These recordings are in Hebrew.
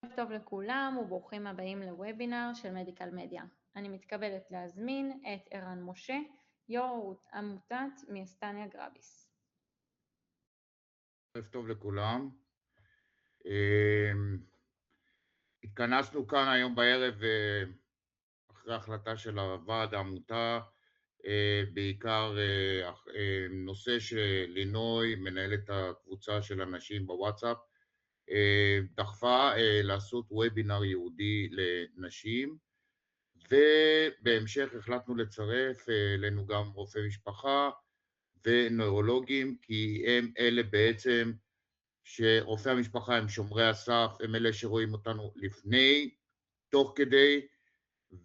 ערב טוב לכולם וברוכים הבאים לוובינר של מדיקל מדיה. אני מתכבדת להזמין את ערן משה, יו"ר עמותת מיאסתניה גרביס. ערב טוב לכולם. התכנסנו כאן היום בערב אחרי החלטה של הוועד העמותה, בעיקר נושא שלינוי, מנהלת הקבוצה של אנשים בוואטסאפ, דחפה לעשות וובינר ייעודי לנשים, ובהמשך החלטנו לצרף אלינו גם רופאי משפחה ונוירולוגים, כי הם אלה בעצם שרופאי המשפחה הם שומרי הסף, הם אלה שרואים אותנו לפני, תוך כדי,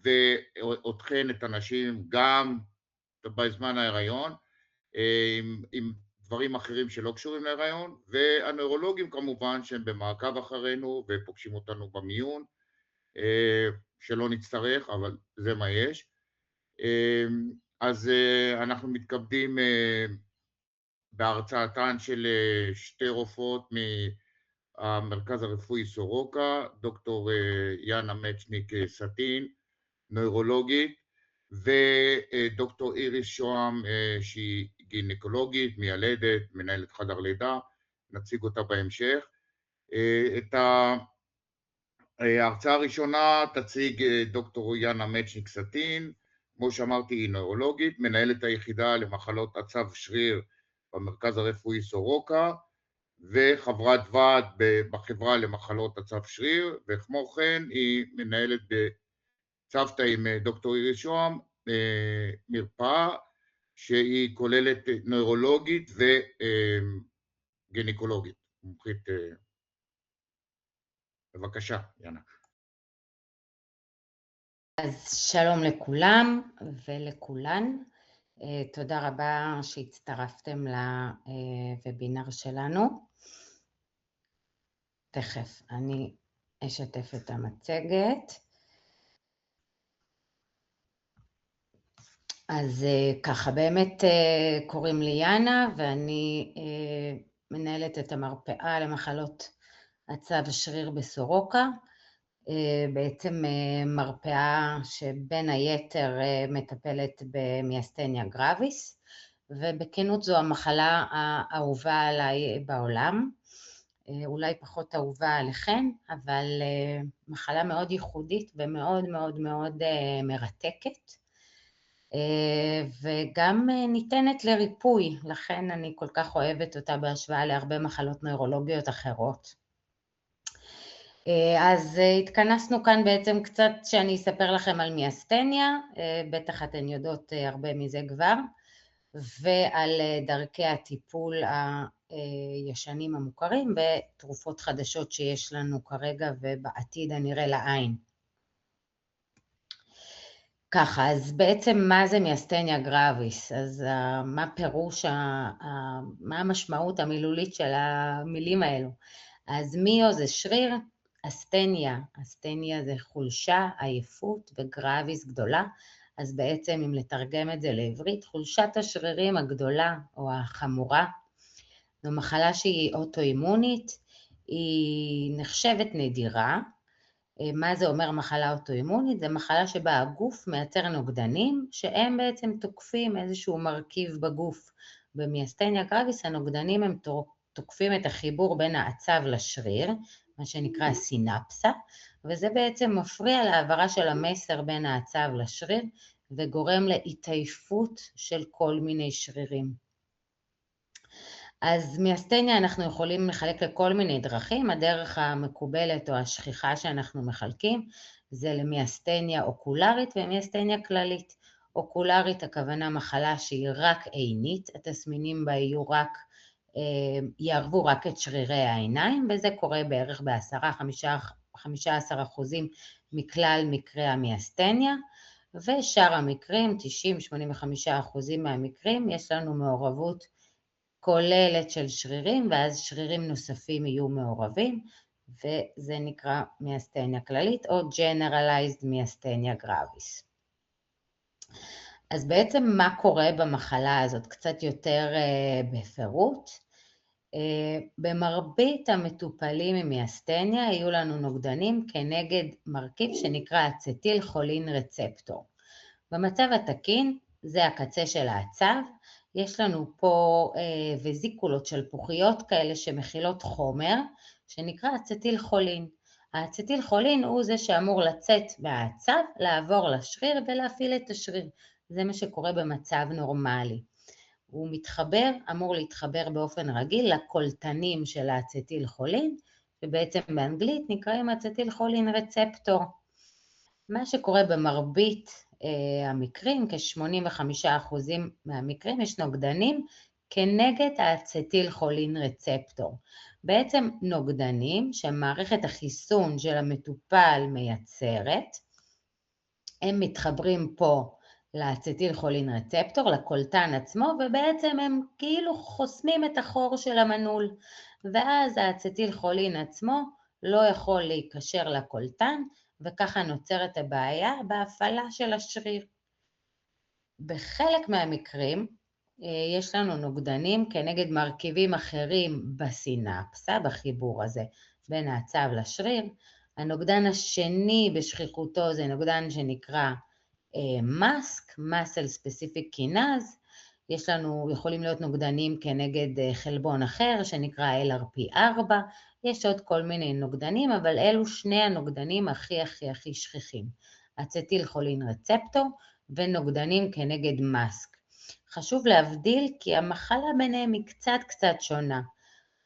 ואותכן את הנשים גם בזמן ההיריון, עם דברים אחרים שלא קשורים להיריון, והנוירולוגים כמובן שהם במעקב אחרינו ופוגשים אותנו במיון, שלא נצטרך, אבל זה מה יש. אז אנחנו מתכבדים בהרצאתן של שתי רופאות מהמרכז הרפואי סורוקה, דוקטור יאנה מצ'ניק סטין, נוירולוגית, ודוקטור איריס שוהם שהיא גינקולוגית, מיילדת, מנהלת חדר לידה, נציג אותה בהמשך. את ההרצאה הראשונה תציג דוקטור יאנה מצ'ניק סטין, כמו שאמרתי היא נוירולוגית, מנהלת היחידה למחלות עצב שריר במרכז הרפואי סורוקה, וחברת ועד בחברה למחלות עצב שריר, וכמו כן היא מנהלת בצוותא עם דוקטור איריס שוהם, מרפאה שהיא כוללת נוירולוגית וגינקולוגית, מומחית. בבקשה, יאנה. אז שלום לכולם ולכולן, תודה רבה שהצטרפתם לוובינר שלנו. תכף אני אשתף את המצגת. אז ככה, באמת קוראים לי יאנה ואני מנהלת את המרפאה למחלות עצב שריר בסורוקה, בעצם מרפאה שבין היתר מטפלת במיאסתניה גרביס, ובכנות זו המחלה האהובה עליי בעולם, אולי פחות אהובה עליכם, אבל מחלה מאוד ייחודית ומאוד מאוד מאוד מרתקת, וגם ניתנת לריפוי, לכן אני כל כך אוהבת אותה בהשוואה להרבה מחלות נוירולוגיות אחרות. אז התכנסנו כאן בעצם קצת שאני אספר לכם על מיאסתניה, בטח אתן יודעות הרבה מזה כבר, ועל דרכי הטיפול הישנים המוכרים ותרופות חדשות שיש לנו כרגע ובעתיד הנראה לעין. ככה, אז בעצם מה זה מיאסתניה גרביס? אז מה פירוש, מה המשמעות המילולית של המילים האלו? אז מיו זה שריר, אסתניה זה חולשה, עייפות, וגרביס גדולה, אז בעצם אם לתרגם את זה לעברית, חולשת השרירים הגדולה או החמורה, זו מחלה שהיא אוטואימונית, היא נחשבת נדירה. מה זה אומר מחלה אוטואימונית? זה מחלה שבה הגוף מייצר נוגדנים, שהם בעצם תוקפים איזשהו מרכיב בגוף. במיאסתניה גרביס הנוגדנים הם תוקפים את החיבור בין העצב לשריר, מה שנקרא הסינפסה, וזה בעצם מפריע להעברה של המסר בין העצב לשריר, וגורם להתעייפות של כל מיני שרירים. אז מיאסתניה אנחנו יכולים לחלק לכל מיני דרכים, הדרך המקובלת או השכיחה שאנחנו מחלקים, זה למיאסתניה אוקולרית ומיאסתניה כללית. אוקולרית הכוונה מחלה שהיא רק עינית, התסמינים בה יערבו רק את שרירי העיניים, וזה קורה בערך ב10-15% מכלל מקרי המיאסתניה, ושאר המקרים, 90-85% מהמקרים, יש לנו מעורבות כוללת של שרירים, ואז שרירים נוספים יהיו מעורבים, וזה נקרא מיאסתניה כללית, או Generalized Myasthenia Gravis. אז בעצם מה קורה במחלה הזאת? קצת יותר בפירוט. במרבית המטופלים עם מיאסטניה יהיו לנו נוגדנים כנגד מרכיב שנקרא אצטיל חולין רצפטור. במצב התקין, זה הקצה של העצב, יש לנו פה וזיקולות של פוחיות כאלה שמכילות חומר שנקרא אצטיל חולין. האצטיל חולין הוא זה שאמור לצאת מהעצב, לעבור לשריר ולהפעיל את השריר. זה מה שקורה במצב נורמלי. הוא אמור להתחבר באופן רגיל לקולטנים של האצטיל חולין, שבעצם באנגלית נקראים אצטיל חולין רצפטור. מה שקורה במרבית המקרים, כ-85% מהמקרים, יש נוגדנים כנגד האצטיל חולין רצפטור. בעצם נוגדנים שמערכת החיסון של המטופל מייצרת, הם מתחברים פה לאצטיל חולין רצפטור, לקולטן עצמו, ובעצם הם כאילו חוסמים את החור של המנעול, ואז האצטיל חולין עצמו לא יכול להיקשר לקולטן, וככה נוצרת הבעיה בהפעלה של השריר. בחלק מהמקרים יש לנו נוגדנים כנגד מרכיבים אחרים בסינפסה, בחיבור הזה בין העצב לשריר. הנוגדן השני בשכיחותו זה נוגדן שנקרא MASK, Muscle Specific Kinase. יכולים להיות נוגדנים כנגד חלבון אחר שנקרא LRP4, יש עוד כל מיני נוגדנים, אבל אלו שני הנוגדנים הכי שכיחים, אצטיל חולין רצפטור ונוגדנים כנגד MASK. חשוב להבדיל כי המחלה ביניהם היא קצת שונה.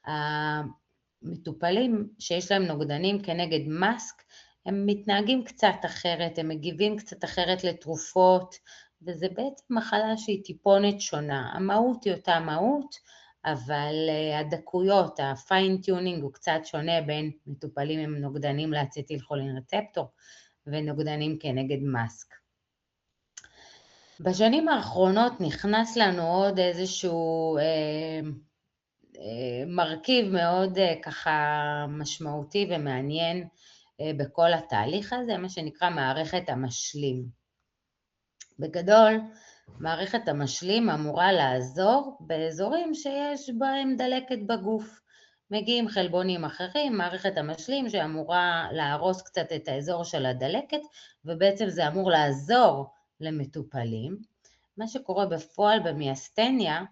המטופלים שיש להם נוגדנים כנגד MASK, הם מתנהגים קצת אחרת, הם מגיבים קצת אחרת לתרופות, וזה בעצם מחלה שהיא טיפונת שונה. המהות היא אותה מהות, אבל הדקויות, הפיינטיונינג הוא קצת שונה בין מטופלים עם נוגדנים לאצטיל חולין רצפטור ונוגדנים כנגד MASK. בשנים האחרונות נכנס לנו עוד איזשהו מרכיב מאוד ככה משמעותי ומעניין בכל התהליך הזה, מה שנקרא מערכת המשלים. בגדול, מערכת המשלים אמורה לעזור באזורים שיש בהם דלקת בגוף. מגיעים חלבונים אחרים, מערכת המשלים שאמורה להרוס קצת את האזור של הדלקת, ובעצם זה אמור לעזור למטופלים. מה שקורה בפועל במיאסטניה,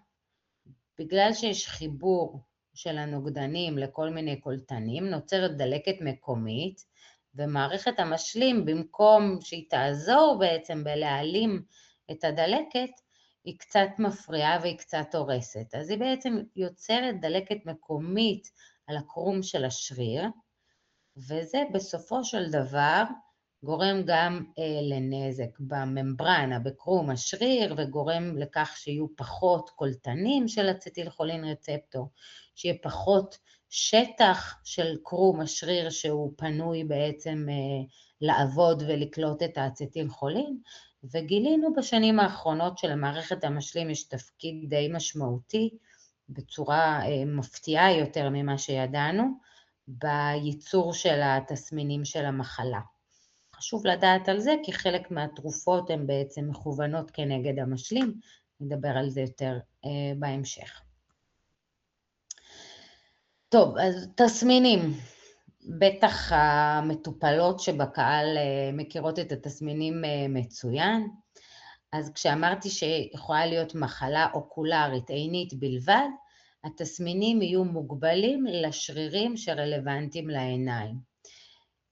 בגלל שיש חיבור של הנוגדנים לכל מיני קולטנים, נוצרת דלקת מקומית, ומערכת המשלים במקום שהיא תעזור בעצם בלהעלים את הדלקת, היא קצת מפריעה והיא קצת הורסת. אז היא בעצם יוצרת דלקת מקומית על הקרום של השריר, וזה בסופו של דבר גורם גם לנזק בממברנה, בקרום השריר, וגורם לכך שיהיו פחות קולטנים של אצטיל חולין רצפטור, שיהיה פחות שטח של קרום השריר שהוא פנוי בעצם לעבוד ולקלוט את האצטיל חולין, וגילינו בשנים האחרונות שלמערכת המשלים יש תפקיד די משמעותי, בצורה מפתיעה יותר ממה שידענו, בייצור של התסמינים של המחלה. חשוב לדעת על זה כי חלק מהתרופות הן בעצם מכוונות כנגד המשלים, נדבר על זה יותר בהמשך. טוב, אז תסמינים, בטח המטופלות שבקהל מכירות את התסמינים מצוין, אז כשאמרתי שיכולה להיות מחלה אוקולרית עינית בלבד, התסמינים יהיו מוגבלים לשרירים שרלוונטיים לעיניים.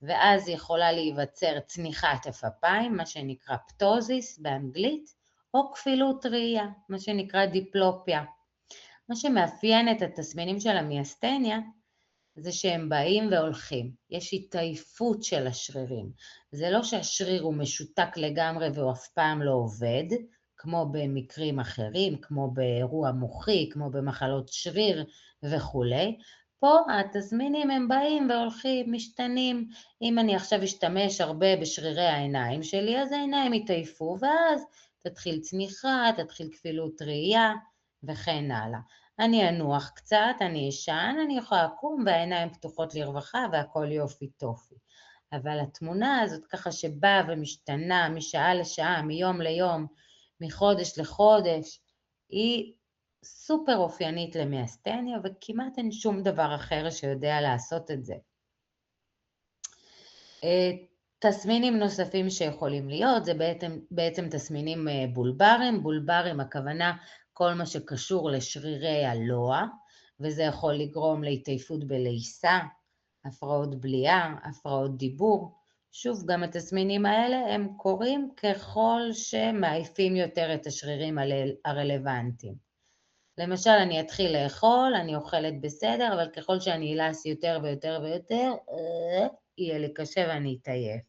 ואז יכולה להיווצר צניחת אפיים, מה שנקרא פטוזיס באנגלית, או כפילות ראייה, מה שנקרא דיפלופיה. מה שמאפיין את התסמינים של המיאסטניה, זה שהם באים והולכים. יש התעייפות של השרירים. זה לא שהשריר הוא משותק לגמרי והוא אף פעם לא עובד, כמו במקרים אחרים, כמו באירוע מוחי, כמו במחלות שריר וכו'. פה התסמינים הם באים והולכים, משתנים. אם אני עכשיו אשתמש הרבה בשרירי העיניים שלי, אז העיניים יתעייפו, ואז תתחיל צניחה, תתחיל כפילות ראייה וכן הלאה. אני אנוח קצת, אני אשן, אני יכולה לקום והעיניים פתוחות לרווחה והכל יופי טופי. אבל התמונה הזאת ככה שבאה ומשתנה משעה לשעה, מיום ליום, מחודש לחודש, היא סופר אופיינית למיאסטניה, וכמעט אין שום דבר אחר שיודע לעשות את זה. תסמינים נוספים שיכולים להיות, זה בעצם תסמינים בולברים. בולברים, הכוונה כל מה שקשור לשרירי הלוע, וזה יכול לגרום להתעייפות בלעיסה, הפרעות בליעה, הפרעות דיבור. שוב, גם התסמינים האלה הם קורים ככל שמעייפים יותר את השרירים הרלוונטיים. למשל, אני אתחיל לאכול, אני אוכלת בסדר, אבל ככל שאני אלעס יותר ויותר ויותר, יהיה לי קשה ואני אתעייף.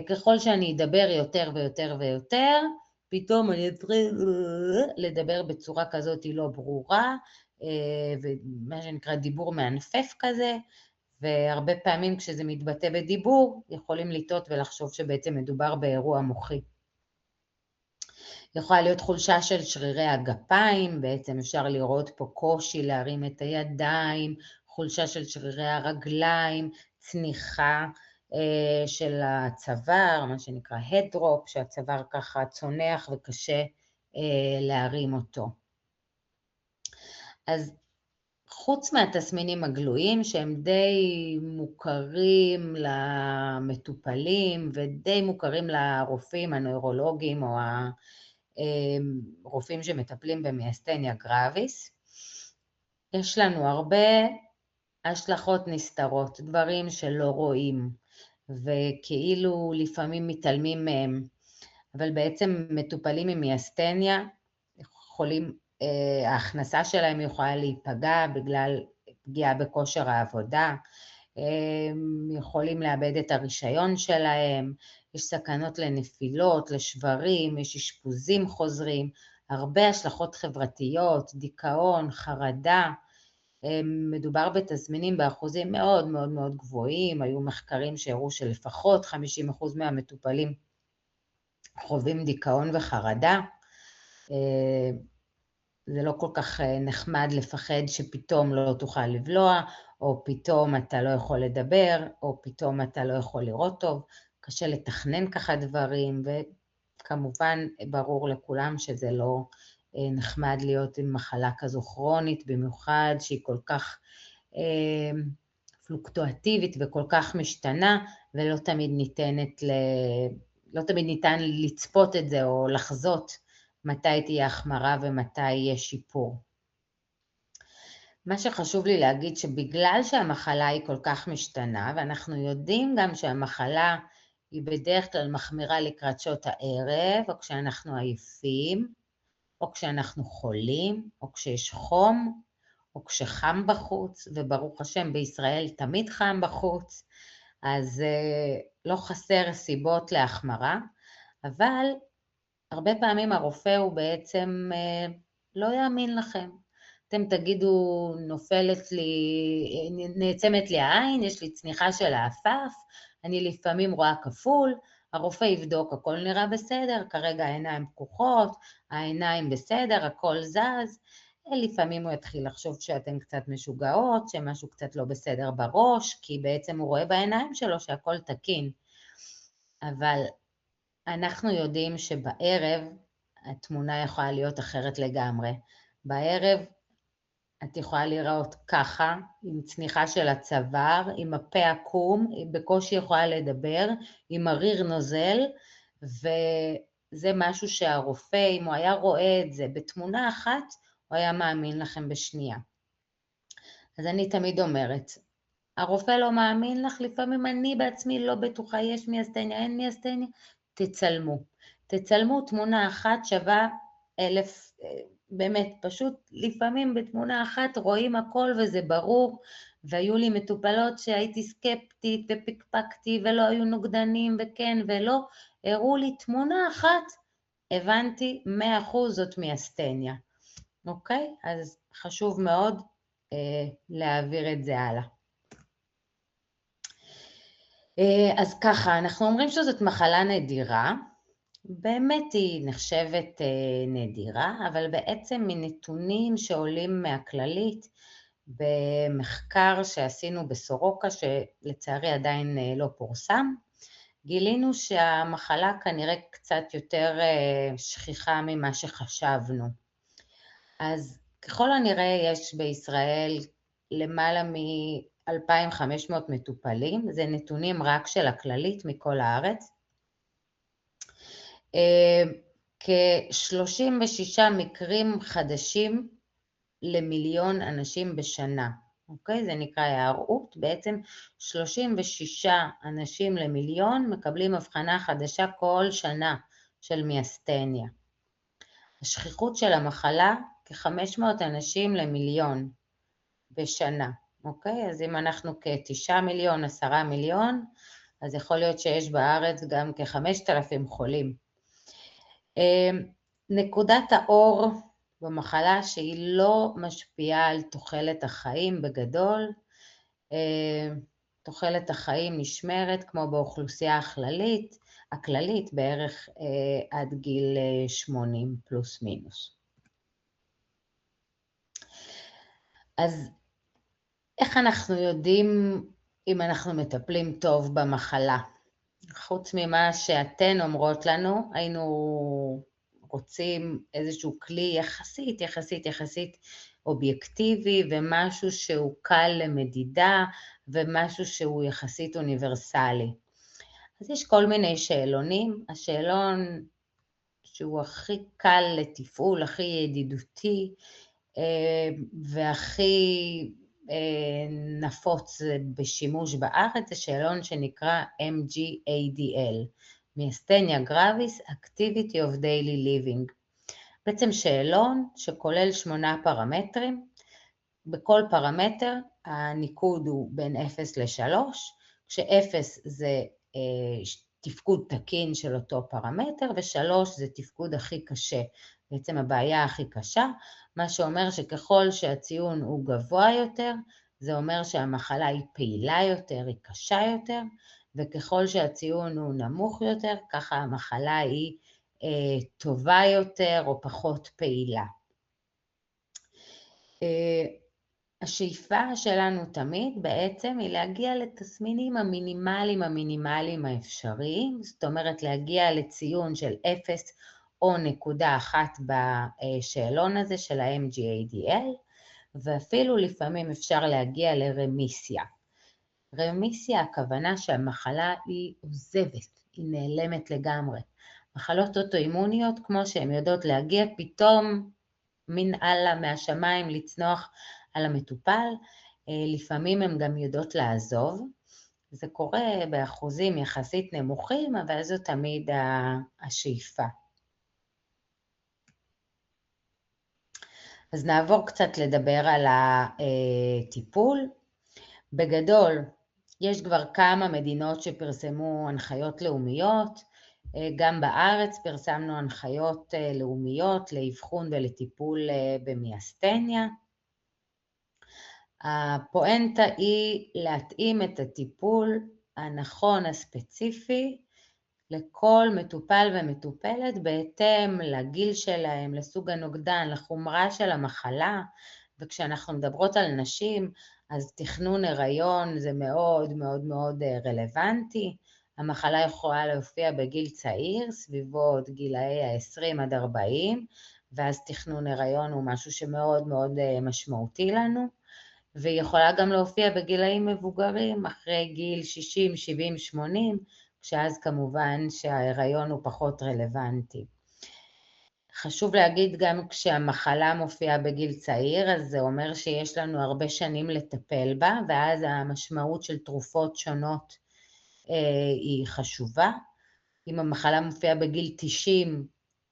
ככל שאני אדבר יותר ויותר ויותר, פתאום אני אתחיל לדבר בצורה כזאת לא ברורה, ומה שנקרא דיבור מענפף כזה, והרבה פעמים כשזה מתבטא בדיבור, יכולים לטעות ולחשוב שבעצם מדובר באירוע מוחי. יכולה להיות חולשה של שרירי הגפיים, בעצם אפשר לראות פה קושי להרים את הידיים, חולשה של שרירי הרגליים, צניחה של הצוואר, מה שנקרא head drop, שהצוואר ככה צונח וקשה להרים אותו. אז חוץ מהתסמינים הגלויים שהם די מוכרים למטופלים ודי מוכרים לרופאים הנוירולוגים או הרופאים שמטפלים במיאסטניה גרביס, יש לנו הרבה השלכות נסתרות, דברים שלא רואים וכאילו לפעמים מתעלמים מהם, אבל בעצם מטופלים עם מיאסטניה יכולים, ההכנסה שלהם יכולה להיפגע בגלל פגיעה בכושר העבודה, יכולים לאבד את הרישיון שלהם, יש סכנות לנפילות, לשברים, יש אשפוזים חוזרים, הרבה השלכות חברתיות, דיכאון, חרדה, מדובר בתסמינים באחוזים מאוד מאוד מאוד גבוהים, היו מחקרים שהראו שלפחות 50% מהמטופלים חווים דיכאון וחרדה, זה לא כל כך נחמד לפחד שפתאום לא תוכל לבלוע, או פתאום אתה לא יכול לדבר, או פתאום אתה לא יכול לראות טוב, קשה לתכנן ככה דברים, וכמובן ברור לכולם שזה לא נחמד להיות עם מחלה כזו כרונית, במיוחד שהיא כל כך פלוקטואטיבית וכל כך משתנה, ולא תמיד ניתן לצפות את זה או לחזות מתי תהיה החמרה ומתי יהיה שיפור. מה שחשוב לי להגיד שבגלל שהמחלה היא כל כך משתנה, ואנחנו יודעים גם שהמחלה היא בדרך כלל מחמירה לקראת שעות הערב, או כשאנחנו עייפים, או כשאנחנו חולים, או כשיש חום, או כשחם בחוץ, וברוך השם בישראל תמיד חם בחוץ, אז לא חסר סיבות להחמרה, אבל הרבה פעמים הרופא הוא בעצם לא יאמין לכם. אתם תגידו, נעצמת לי העין, יש לי צניחה של האפף, אני לפעמים רואה כפול, הרופא יבדוק, הכל נראה בסדר, כרגע העיניים פקוחות, העיניים בסדר, הכל זז, לפעמים הוא יתחיל לחשוב שאתן קצת משוגעות, שמשהו קצת לא בסדר בראש, כי בעצם הוא רואה בעיניים שלו שהכל תקין. אבל אנחנו יודעים שבערב התמונה יכולה להיות אחרת לגמרי. בערב את יכולה לראות ככה, עם צניחה של הצוואר, עם הפה עקום, בקושי יכולה לדבר, עם הריר נוזל, וזה משהו שהרופא, אם הוא היה רואה את זה בתמונה אחת, הוא היה מאמין לכם בשנייה. אז אני תמיד אומרת, הרופא לא מאמין לך, לפעמים אני בעצמי לא בטוחה, יש מיאסטניה, אין מיאסטניה, תצלמו תמונה אחת שווה 1000, באמת, פשוט לפעמים בתמונה אחת רואים הכל וזה ברור, והיו לי מטופלות שהייתי סקפטית ופקפקתי ולא היו נוגדנים וכן ולא, הראו לי תמונה אחת, הבנתי 100% זאת מיאסטניה, אוקיי? אז חשוב מאוד להעביר את זה הלאה. אז ככה, אנחנו אומרים שזאת מחלה נדירה, באמת היא נחשבת נדירה, אבל בעצם מנתונים שעולים מהכללית, במחקר שעשינו בסורוקה, שלצערי עדיין לא פורסם, גילינו שהמחלה כנראה קצת יותר שכיחה ממה שחשבנו. אז ככל הנראה יש בישראל למעלה מ-2,500 מטופלים, זה נתונים רק של הכללית מכל הארץ. כ-36 מקרים חדשים למיליון אנשים בשנה, אוקיי? זה נקרא היערות, בעצם 36 אנשים למיליון מקבלים הבחנה חדשה כל שנה של מיאסטניה. השכיחות של המחלה כ-500 אנשים למיליון בשנה, אוקיי? אז אם אנחנו כ-9 מיליון, 10 מיליון, אז יכול להיות שיש בארץ גם כ-5,000 חולים. נקודת האור במחלה שהיא לא משפיעה על תוחלת החיים בגדול, תוחלת החיים נשמרת כמו באוכלוסייה הכללית בערך עד גיל 80 פלוס מינוס. אז איך אנחנו יודעים אם אנחנו מטפלים טוב במחלה? חוץ ממה שאתן אומרות לנו, היינו רוצים איזשהו כלי יחסית אובייקטיבי, ומשהו שהוא קל למדידה, ומשהו שהוא יחסית אוניברסלי. אז יש כל מיני שאלונים, השאלון שהוא הכי קל לתפעול, הכי ידידותי, והכי נפוץ בשימוש בארץ, זה שאלון שנקרא MGADL, מיאסטניה גרביס, Activity of Daily Living. בעצם שאלון שכולל 8 פרמטרים, בכל פרמטר הניקוד הוא בין 0 ל-3, כש-0 זה תפקוד תקין של אותו פרמטר, ו-3 זה תפקוד הכי קשה, בעצם הבעיה הכי קשה, מה שאומר שככל שהציון הוא גבוה יותר, זה אומר שהמחלה היא פעילה יותר, היא קשה יותר, וככל שהציון הוא נמוך יותר, ככה המחלה היא טובה יותר או פחות פעילה. השאיפה שלנו תמיד בעצם היא להגיע לתסמינים המינימליים האפשריים, זאת אומרת להגיע לציון של 0 או נקודה אחת בשאלון הזה של ה-MGADL, ואפילו לפעמים אפשר להגיע לרמיסיה. רמיסיה הכוונה שהמחלה היא עוזבת, היא נעלמת לגמרי. מחלות אוטואימוניות כמו שהן יודעות להגיע פתאום מן אללה מהשמיים לצנוח על המטופל, לפעמים הן גם יודעות לעזוב, זה קורה באחוזים יחסית נמוכים, אבל זו תמיד השאיפה. אז נעבור קצת לדבר על הטיפול. בגדול, יש כבר כמה מדינות שפרסמו הנחיות לאומיות, גם בארץ פרסמנו הנחיות לאומיות לאבחון ולטיפול במיאסטניה. הפואנטה היא להתאים את הטיפול הנכון הספציפי לכל מטופל ומטופלת בהתאם לגיל שלהם, לסוג הנוגדן, לחומרה של המחלה, וכשאנחנו מדברות על נשים, אז תכנון הריון זה מאוד מאוד מאוד רלוונטי. המחלה יכולה להופיע בגיל צעיר, סביבות גילאי ה-20 עד 40, ואז תכנון הריון הוא משהו שמאוד מאוד משמעותי לנו, והיא יכולה גם להופיע בגילאים מבוגרים, אחרי גיל 60, 70, 80, כשאז כמובן שההיריון הוא פחות רלוונטי. חשוב להגיד גם כשהמחלה מופיעה בגיל צעיר, אז זה אומר שיש לנו הרבה שנים לטפל בה, ואז המשמעות של תרופות שונות היא חשובה. אם המחלה מופיעה בגיל 90,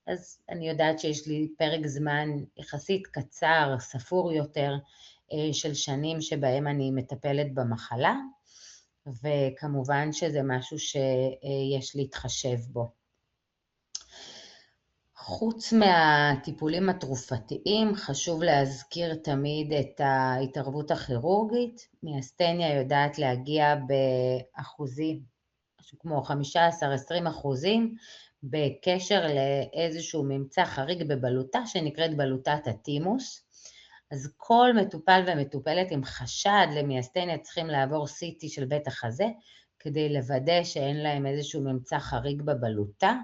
אז אני יודעת שיש לי פרק זמן יחסית קצר, ספור יותר, של שנים שבהם אני מטפלת במחלה, וכמובן שזה משהו שיש להתחשב בו. חוץ מהטיפולים התרופתיים, חשוב להזכיר תמיד את ההתערבות הכירורגית. מיאסטניה יודעת להגיע באחוזים, משהו כמו 15-20%, בקשר לאיזשהו ממצא חריג בבלוטה שנקראת בלוטת הטימוס. אז כל מטופל ומטופלת עם חשד למיאסטניה צריכים לעבור CT של בית החזה, כדי לוודא שאין להם איזשהו ממצא חריג בבלוטה.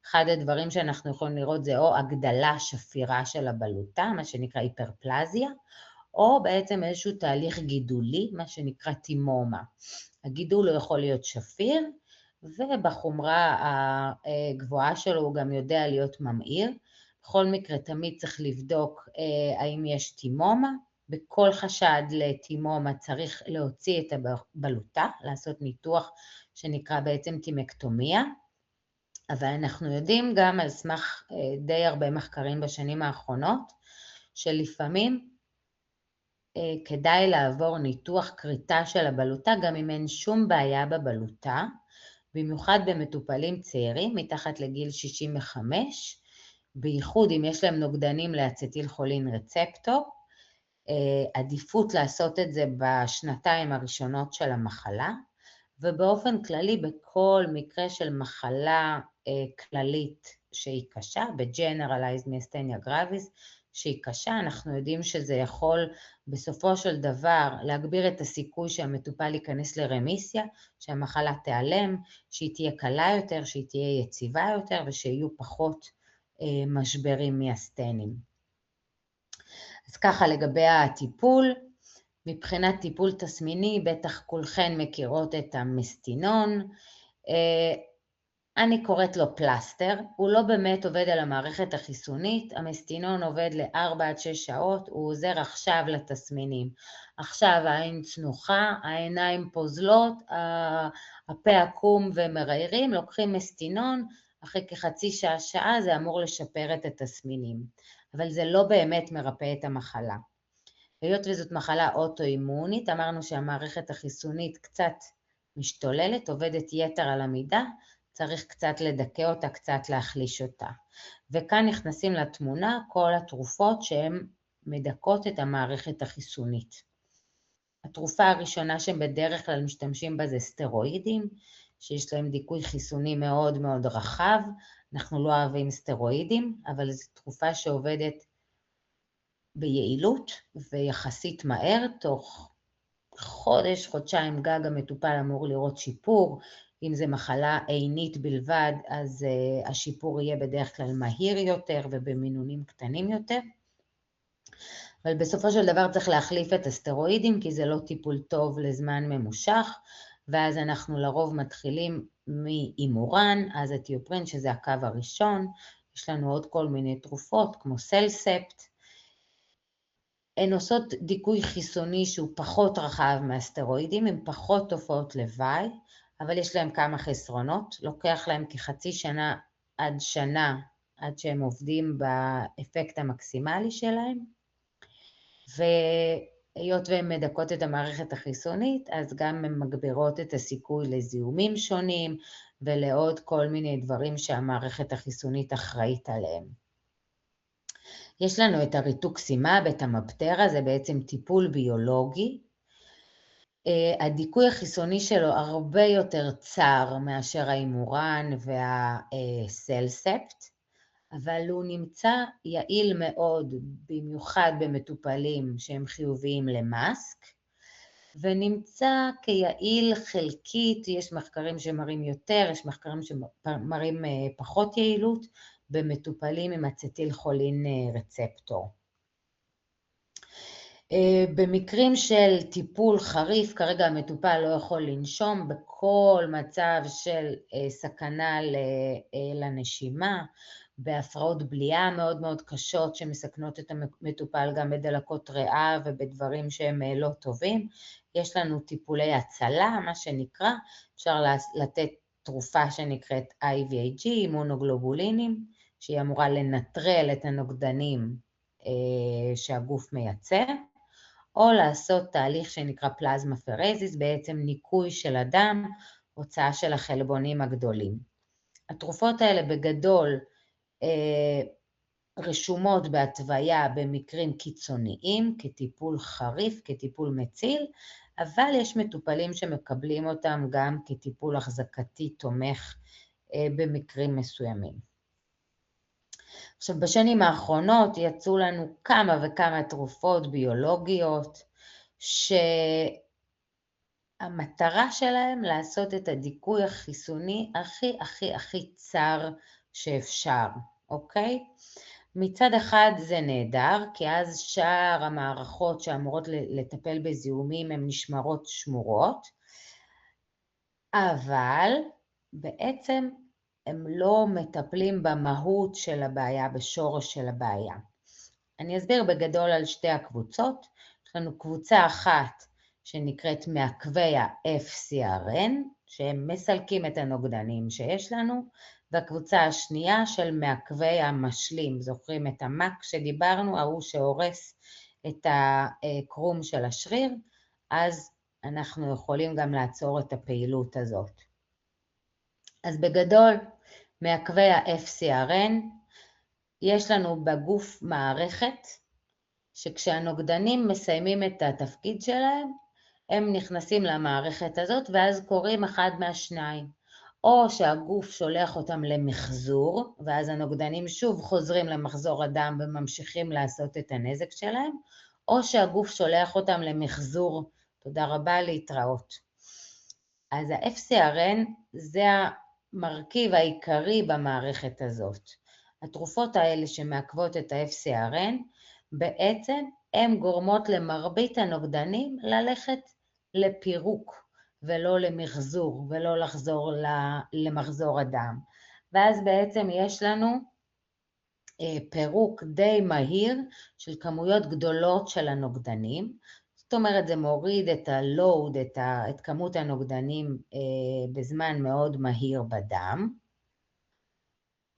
אחד הדברים שאנחנו יכולים לראות זה או הגדלה שפירה של הבלוטה, מה שנקרא היפרפלזיה, או בעצם איזשהו תהליך גידולי, מה שנקרא טימומה. הגידול הוא יכול להיות שפיר, ובחומרה הגבוהה שלו הוא גם יודע להיות ממאיר. בכל מקרה תמיד צריך לבדוק האם יש טימומה. בכל חשד לטימומה צריך להוציא את הבלוטה, לעשות ניתוח שנקרא בעצם טימקטומיה. אבל אנחנו יודעים גם על סמך די הרבה מחקרים בשנים האחרונות, שלפעמים כדאי לעבור ניתוח כריתה של הבלוטה, גם אם אין שום בעיה בבלוטה, במיוחד במטופלים צעירים, מתחת לגיל 65, בייחוד אם יש להם נוגדנים לאצטיל חולין רצפטור, עדיפות לעשות את זה בשנתיים הראשונות של המחלה, ובאופן כללי בכל מקרה של מחלה כללית שהיא קשה, ב-Generalized Myasthenia Gravis שהיא קשה, אנחנו יודעים שזה יכול בסופו של דבר להגביר את הסיכוי שהמטופל ייכנס לרמיסיה, שהמחלה תיעלם, שהיא תהיה קלה יותר, שהיא תהיה יציבה יותר ושיהיו פחות משברים מיאסטניים. אז ככה לגבי הטיפול, מבחינת טיפול תסמיני, בטח כולכן מכירות את המסטינון, אני קוראת לו פלסטר, הוא לא באמת עובד על המערכת החיסונית, המסטינון עובד ל4-6 שעות, הוא עוזר עכשיו לתסמינים. עכשיו העין צנוחה, העיניים פוזלות, הפה עקום ומריירים, לוקחים מסטינון, אחרי כחצי שעה זה אמור לשפר את התסמינים, אבל זה לא באמת מרפא את המחלה. היות וזאת מחלה אוטואימונית, אמרנו שהמערכת החיסונית קצת משתוללת, עובדת יתר על המידה, צריך קצת לדכא אותה, קצת להחליש אותה. וכאן נכנסים לתמונה כל התרופות שהן מדכאות את המערכת החיסונית. התרופה הראשונה שבדרך כלל משתמשים בה זה סטרואידים, שיש להם דיכוי חיסוני מאוד מאוד רחב, אנחנו לא אוהבים סטרואידים, אבל זו תרופה שעובדת ביעילות ויחסית מהר, תוך חודש, חודשיים גג המטופל אמור לראות שיפור, אם זה מחלה עינית בלבד, אז השיפור יהיה בדרך כלל מהיר יותר ובמינונים קטנים יותר. אבל בסופו של דבר צריך להחליף את הסטרואידים, כי זה לא טיפול טוב לזמן ממושך, ואז אנחנו לרוב מתחילים מאימורן, אז אתיופרין שזה הקו הראשון, יש לנו עוד כל מיני תרופות כמו סלספט, הן עושות דיכוי חיסוני שהוא פחות רחב מהסטרואידים, עם פחות תופעות לוואי, אבל יש להם כמה חסרונות, לוקח להם כחצי שנה עד שנה, עד שהם עובדים באפקט המקסימלי שלהם, והיות והן מדכאות את המערכת החיסונית, אז גם הן מגבירות את הסיכוי לזיהומים שונים, ולעוד כל מיני דברים שהמערכת החיסונית אחראית עליהם. יש לנו את הריטוקסימאב, את המבטרה, זה בעצם טיפול ביולוגי, הדיכוי החיסוני שלו הרבה יותר צר מאשר האימורן והסלספט, אבל הוא נמצא יעיל מאוד, במיוחד במטופלים שהם חיוביים למאסק, ונמצא כיעיל חלקית, יש מחקרים שמראים יותר, יש מחקרים שמראים פחות יעילות, במטופלים עם אצטיל חולין רצפטור. במקרים של טיפול חריף, כרגע המטופל לא יכול לנשום, בכל מצב של סכנה לנשימה, בהפרעות בליעה מאוד מאוד קשות שמסכנות את המטופל גם בדלקות ריאה ובדברים שהם לא טובים, יש לנו טיפולי הצלה, מה שנקרא, אפשר לתת תרופה שנקראת IVIG, אימונוגלובולינים, שהיא אמורה לנטרל את הנוגדנים שהגוף מייצר, או לעשות תהליך שנקרא פלזמה פרזיס, בעצם ניקוי של הדם, הוצאה של החלבונים הגדולים. התרופות האלה בגדול רשומות בהתוויה במקרים קיצוניים, כטיפול חריף, כטיפול מציל, אבל יש מטופלים שמקבלים אותם גם כטיפול החזקתי תומך במקרים מסוימים. עכשיו, בשנים האחרונות יצאו לנו כמה וכמה תרופות ביולוגיות, שהמטרה שלהם לעשות את הדיכוי החיסוני הכי צר שאפשר, אוקיי? מצד אחד זה נהדר, כי אז שאר המערכות שאמורות לטפל בזיהומים הן נשמרות שמורות, אבל בעצם הם לא מטפלים במהות של הבעיה, בשורש של הבעיה. אני אסביר בגדול על שתי הקבוצות. יש לנו קבוצה אחת שנקראת מעכבי ה-FcRn, שהם מסלקים את הנוגדנים שיש לנו, והקבוצה השנייה של מעכבי המשלים. זוכרים את המק שדיברנו, ההוא שהורס את הקרום של השריר, אז אנחנו יכולים גם לעצור את הפעילות הזאת. אז בגדול, מעכבי ה-FcRn, יש לנו בגוף מערכת, שכשהנוגדנים מסיימים את התפקיד שלהם, הם נכנסים למערכת הזאת, ואז קוראים אחד מהשניים. או שהגוף שולח אותם למחזור, ואז הנוגדנים שוב חוזרים למחזור הדם וממשיכים לעשות את הנזק שלהם, או שהגוף שולח אותם למחזור, תודה רבה, להתראות. אז ה-FcRn זה המרכיב העיקרי במערכת הזאת. התרופות האלה שמעכבות את ה-FcRn, בעצם הן גורמות למרבית הנוגדנים ללכת לפירוק, ולא למחזור, ולא לחזור למחזור הדם. ואז בעצם יש לנו פירוק די מהיר של כמויות גדולות של הנוגדנים. זאת אומרת, זה מוריד את הלואוד, את כמות הנוגדנים בזמן מאוד מהיר בדם.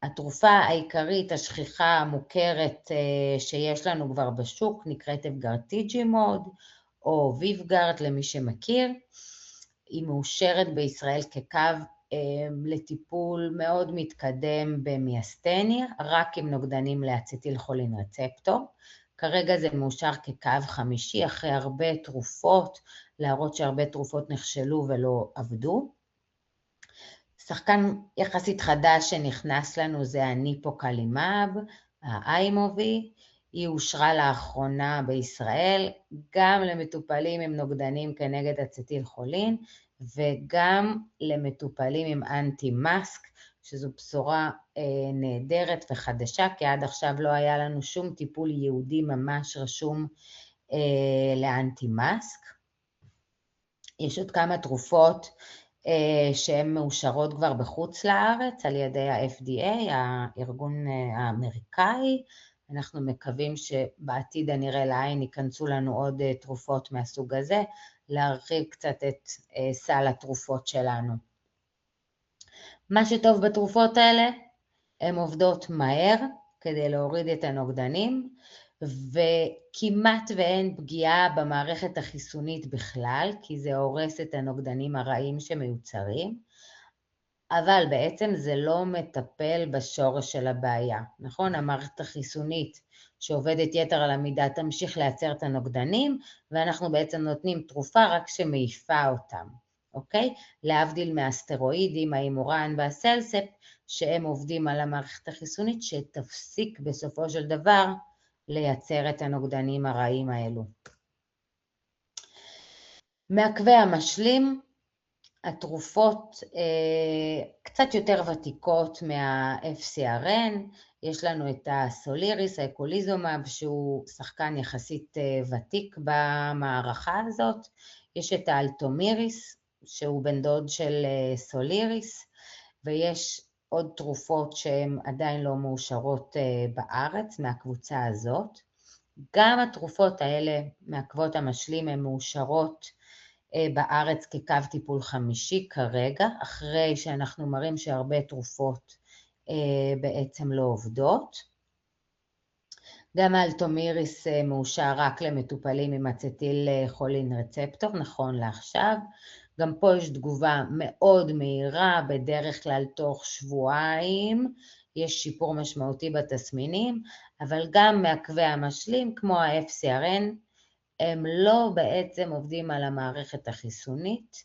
התרופה העיקרית, השכיחה המוכרת שיש לנו כבר בשוק, נקראת אפגרטיג'ימוד, או ויבגארד למי שמכיר. היא מאושרת בישראל כקו לטיפול מאוד מתקדם במיאסטניה, רק עם נוגדנים לאצטיל חולין רצפטור. כרגע זה מאושר כקו חמישי, אחרי הרבה תרופות, להראות שהרבה תרופות נכשלו ולא עבדו. שחקן יחסית חדש שנכנס לנו זה הניפוקלימאב, האיימובי, היא אושרה לאחרונה בישראל, גם למטופלים עם נוגדנים כנגד אצטיל חולין, וגם למטופלים עם אנטי-מאסק, שזו בשורה נהדרת וחדשה, כי עד עכשיו לא היה לנו שום טיפול ייעודי ממש רשום לאנטי-מאסק. יש עוד כמה תרופות שהן מאושרות כבר בחוץ לארץ על ידי ה-FDA, הארגון האמריקאי. אנחנו מקווים שבעתיד הנראה לעין ייכנסו לנו עוד תרופות מהסוג הזה, להרחיב קצת את סל התרופות שלנו. מה שטוב בתרופות האלה, הן עובדות מהר כדי להוריד את הנוגדנים, וכמעט ואין פגיעה במערכת החיסונית בכלל, כי זה הורס את הנוגדנים הרעים שמיוצרים, אבל בעצם זה לא מטפל בשורש של הבעיה, נכון? המערכת החיסונית שעובדת יתר על המידה תמשיך לייצר את הנוגדנים, ואנחנו בעצם נותנים תרופה רק שמעיפה אותם, אוקיי? להבדיל מהסטרואידים, האימורן והסלספ, שהם עובדים על המערכת החיסונית, שתפסיק בסופו של דבר לייצר את הנוגדנים הרעים האלו. מעכבי המשלים, התרופות קצת יותר ותיקות מה-FcRn, יש לנו את הסוליריס, האקוליזומב, שהוא שחקן יחסית ותיק במערכה הזאת, יש את האלטומיריס, שהוא בן דוד של סוליריס, ויש עוד תרופות שהן עדיין לא מאושרות בארץ מהקבוצה הזאת. גם התרופות האלה מעכבות המשלים הן מאושרות בארץ כקו טיפול חמישי כרגע, אחרי שאנחנו מראים שהרבה תרופות בעצם לא עובדות. גם האלטומיריס מאושר רק למטופלים עם אצטיל חולין רצפטור, נכון לעכשיו. גם פה יש תגובה מאוד מהירה, בדרך כלל תוך שבועיים, יש שיפור משמעותי בתסמינים, אבל גם מעכבי המשלים, כמו ה-FcRn, הם לא בעצם עובדים על המערכת החיסונית,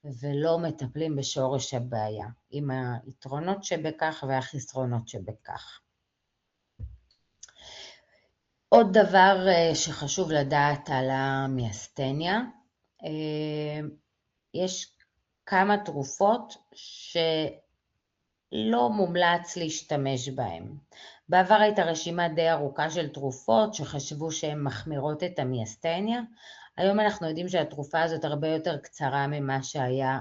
ולא מטפלים בשורש הבעיה, עם היתרונות שבכך והחסרונות שבכך. עוד דבר שחשוב לדעת על המיאסטניה, יש כמה תרופות לא מומלץ להשתמש בהם. בעבר הייתה רשימה די ארוכה של תרופות שחשבו שהן מחמירות את המיאסטניה. היום אנחנו יודעים שהתרופה הזאת הרבה יותר קצרה ממה שהיה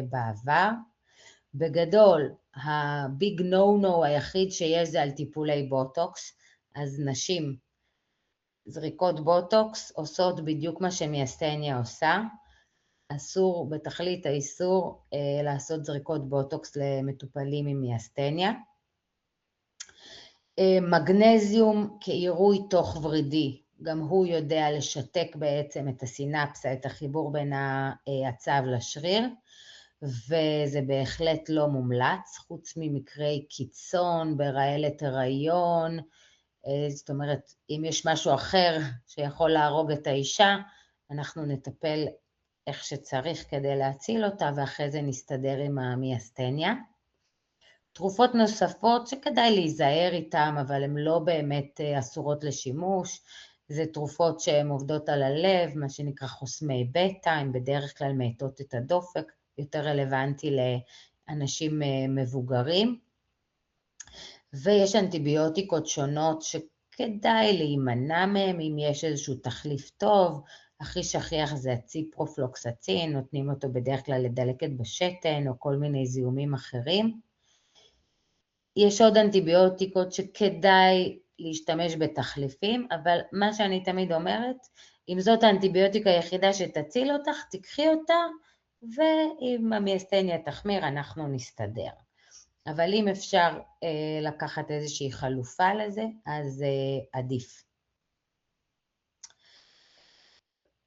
בעבר. בגדול, הביג נו היחיד שיש זה על טיפולי בוטוקס, אז נשים זריקות בוטוקס עושות בדיוק מה שמיאסטניה עושה. אסור, בתכלית האיסור, לעשות זריקות בוטוקס למטופלים עם מיאסטניה. מגנזיום כעירוי תוך ורידי, גם הוא יודע לשתק בעצם את הסינפסה, את החיבור בין העצב לשריר, וזה בהחלט לא מומלץ, חוץ ממקרי קיצון, ברעלת הריון, זאת אומרת, אם יש משהו אחר שיכול להרוג את האישה, אנחנו נטפל איך שצריך כדי להציל אותה, ואחרי זה נסתדר עם המיאסטניה. תרופות נוספות שכדאי להיזהר איתן, אבל הן לא באמת אסורות לשימוש, זה תרופות שהן עובדות על הלב, מה שנקרא חוסמי בטא, הן בדרך כלל מאטות את הדופק, יותר רלוונטי לאנשים מבוגרים. ויש אנטיביוטיקות שונות שכדאי להימנע מהם אם יש איזשהו תחליף טוב, הכי שכיח זה הציפרופלוקסצין, נותנים אותו בדרך כלל לדלקת בשתן או כל מיני זיהומים אחרים. יש עוד אנטיביוטיקות שכדאי להשתמש בתחליפים, אבל מה שאני תמיד אומרת, אם זאת האנטיביוטיקה היחידה שתציל אותך, תקחי אותה, ואם המיאסטניה תחמיר, אנחנו נסתדר. אבל אם אפשר לקחת איזושהי חלופה לזה, אז עדיף.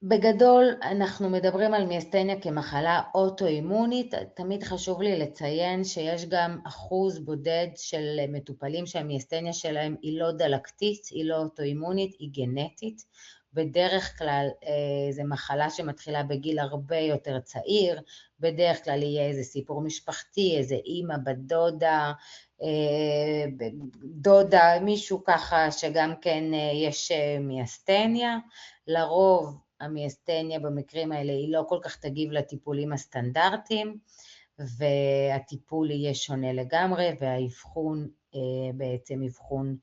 בגדול, אנחנו מדברים על מיאסטניה כמחלה אוטואימונית, תמיד חשוב לי לציין שיש גם אחוז בודד של מטופלים שהמיאסטניה שלהם היא לא דלקתית, היא לא אוטואימונית, היא גנטית. בדרך כלל זו מחלה שמתחילה בגיל הרבה יותר צעיר, בדרך כלל יהיה איזה סיפור משפחתי, איזה אימא, בת דודה, מישהו ככה שגם כן יש מיאסטניה. לרוב המיאסטניה במקרים האלה היא לא כל כך תגיב לטיפולים הסטנדרטיים, והטיפול יהיה שונה לגמרי, והאבחון בעצם אבחון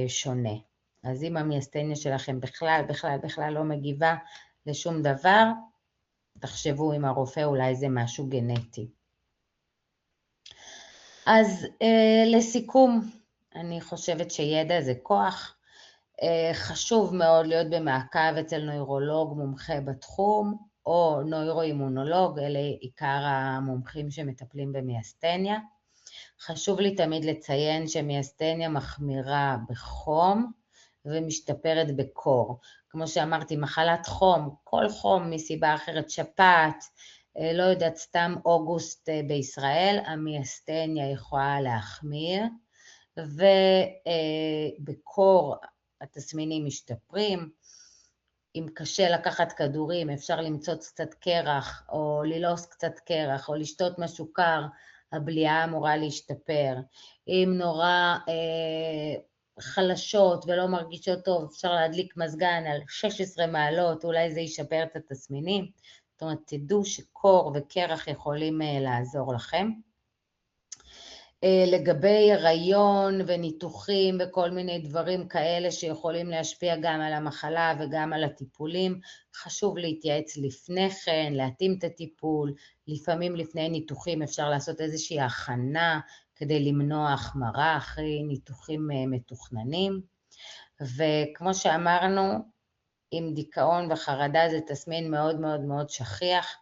שונה. אז אם המיאסטניה שלכם בכלל לא מגיבה לשום דבר, תחשבו עם הרופא, אולי זה משהו גנטי. אז לסיכום, אני חושבת שידע זה כוח, חשוב מאוד להיות במעקב אצל נוירולוג מומחה בתחום, או נוירואימונולוג, אלה עיקר המומחים שמטפלים במיאסטניה. חשוב לי תמיד לציין שמיאסטניה מחמירה בחום, ומשתפרת בקור. כמו שאמרתי, מחלת חום, כל חום מסיבה אחרת, שפעת, לא יודעת, סתם אוגוסט בישראל, המיאסטניה יכולה להחמיר, ובקור התסמינים משתפרים. אם קשה לקחת כדורים, אפשר למצוץ קצת קרח, או ללעוס קצת קרח, או לשתות משהו קר, הבליעה אמורה להשתפר. אם נורא חלשות ולא מרגישות טוב, אפשר להדליק מזגן על 16 מעלות, אולי זה ישפר את התסמינים. זאת אומרת, תדעו שקור וקרח יכולים לעזור לכם. לגבי הריון וניתוחים וכל מיני דברים כאלה שיכולים להשפיע גם על המחלה וגם על הטיפולים, חשוב להתייעץ לפני כן, להתאים את הטיפול, לפעמים לפני ניתוחים אפשר לעשות איזושהי הכנה כדי למנוע החמרה אחרי ניתוחים מתוכננים, וכמו שאמרנו, עם דיכאון וחרדה זה תסמין מאוד מאוד מאוד שכיח,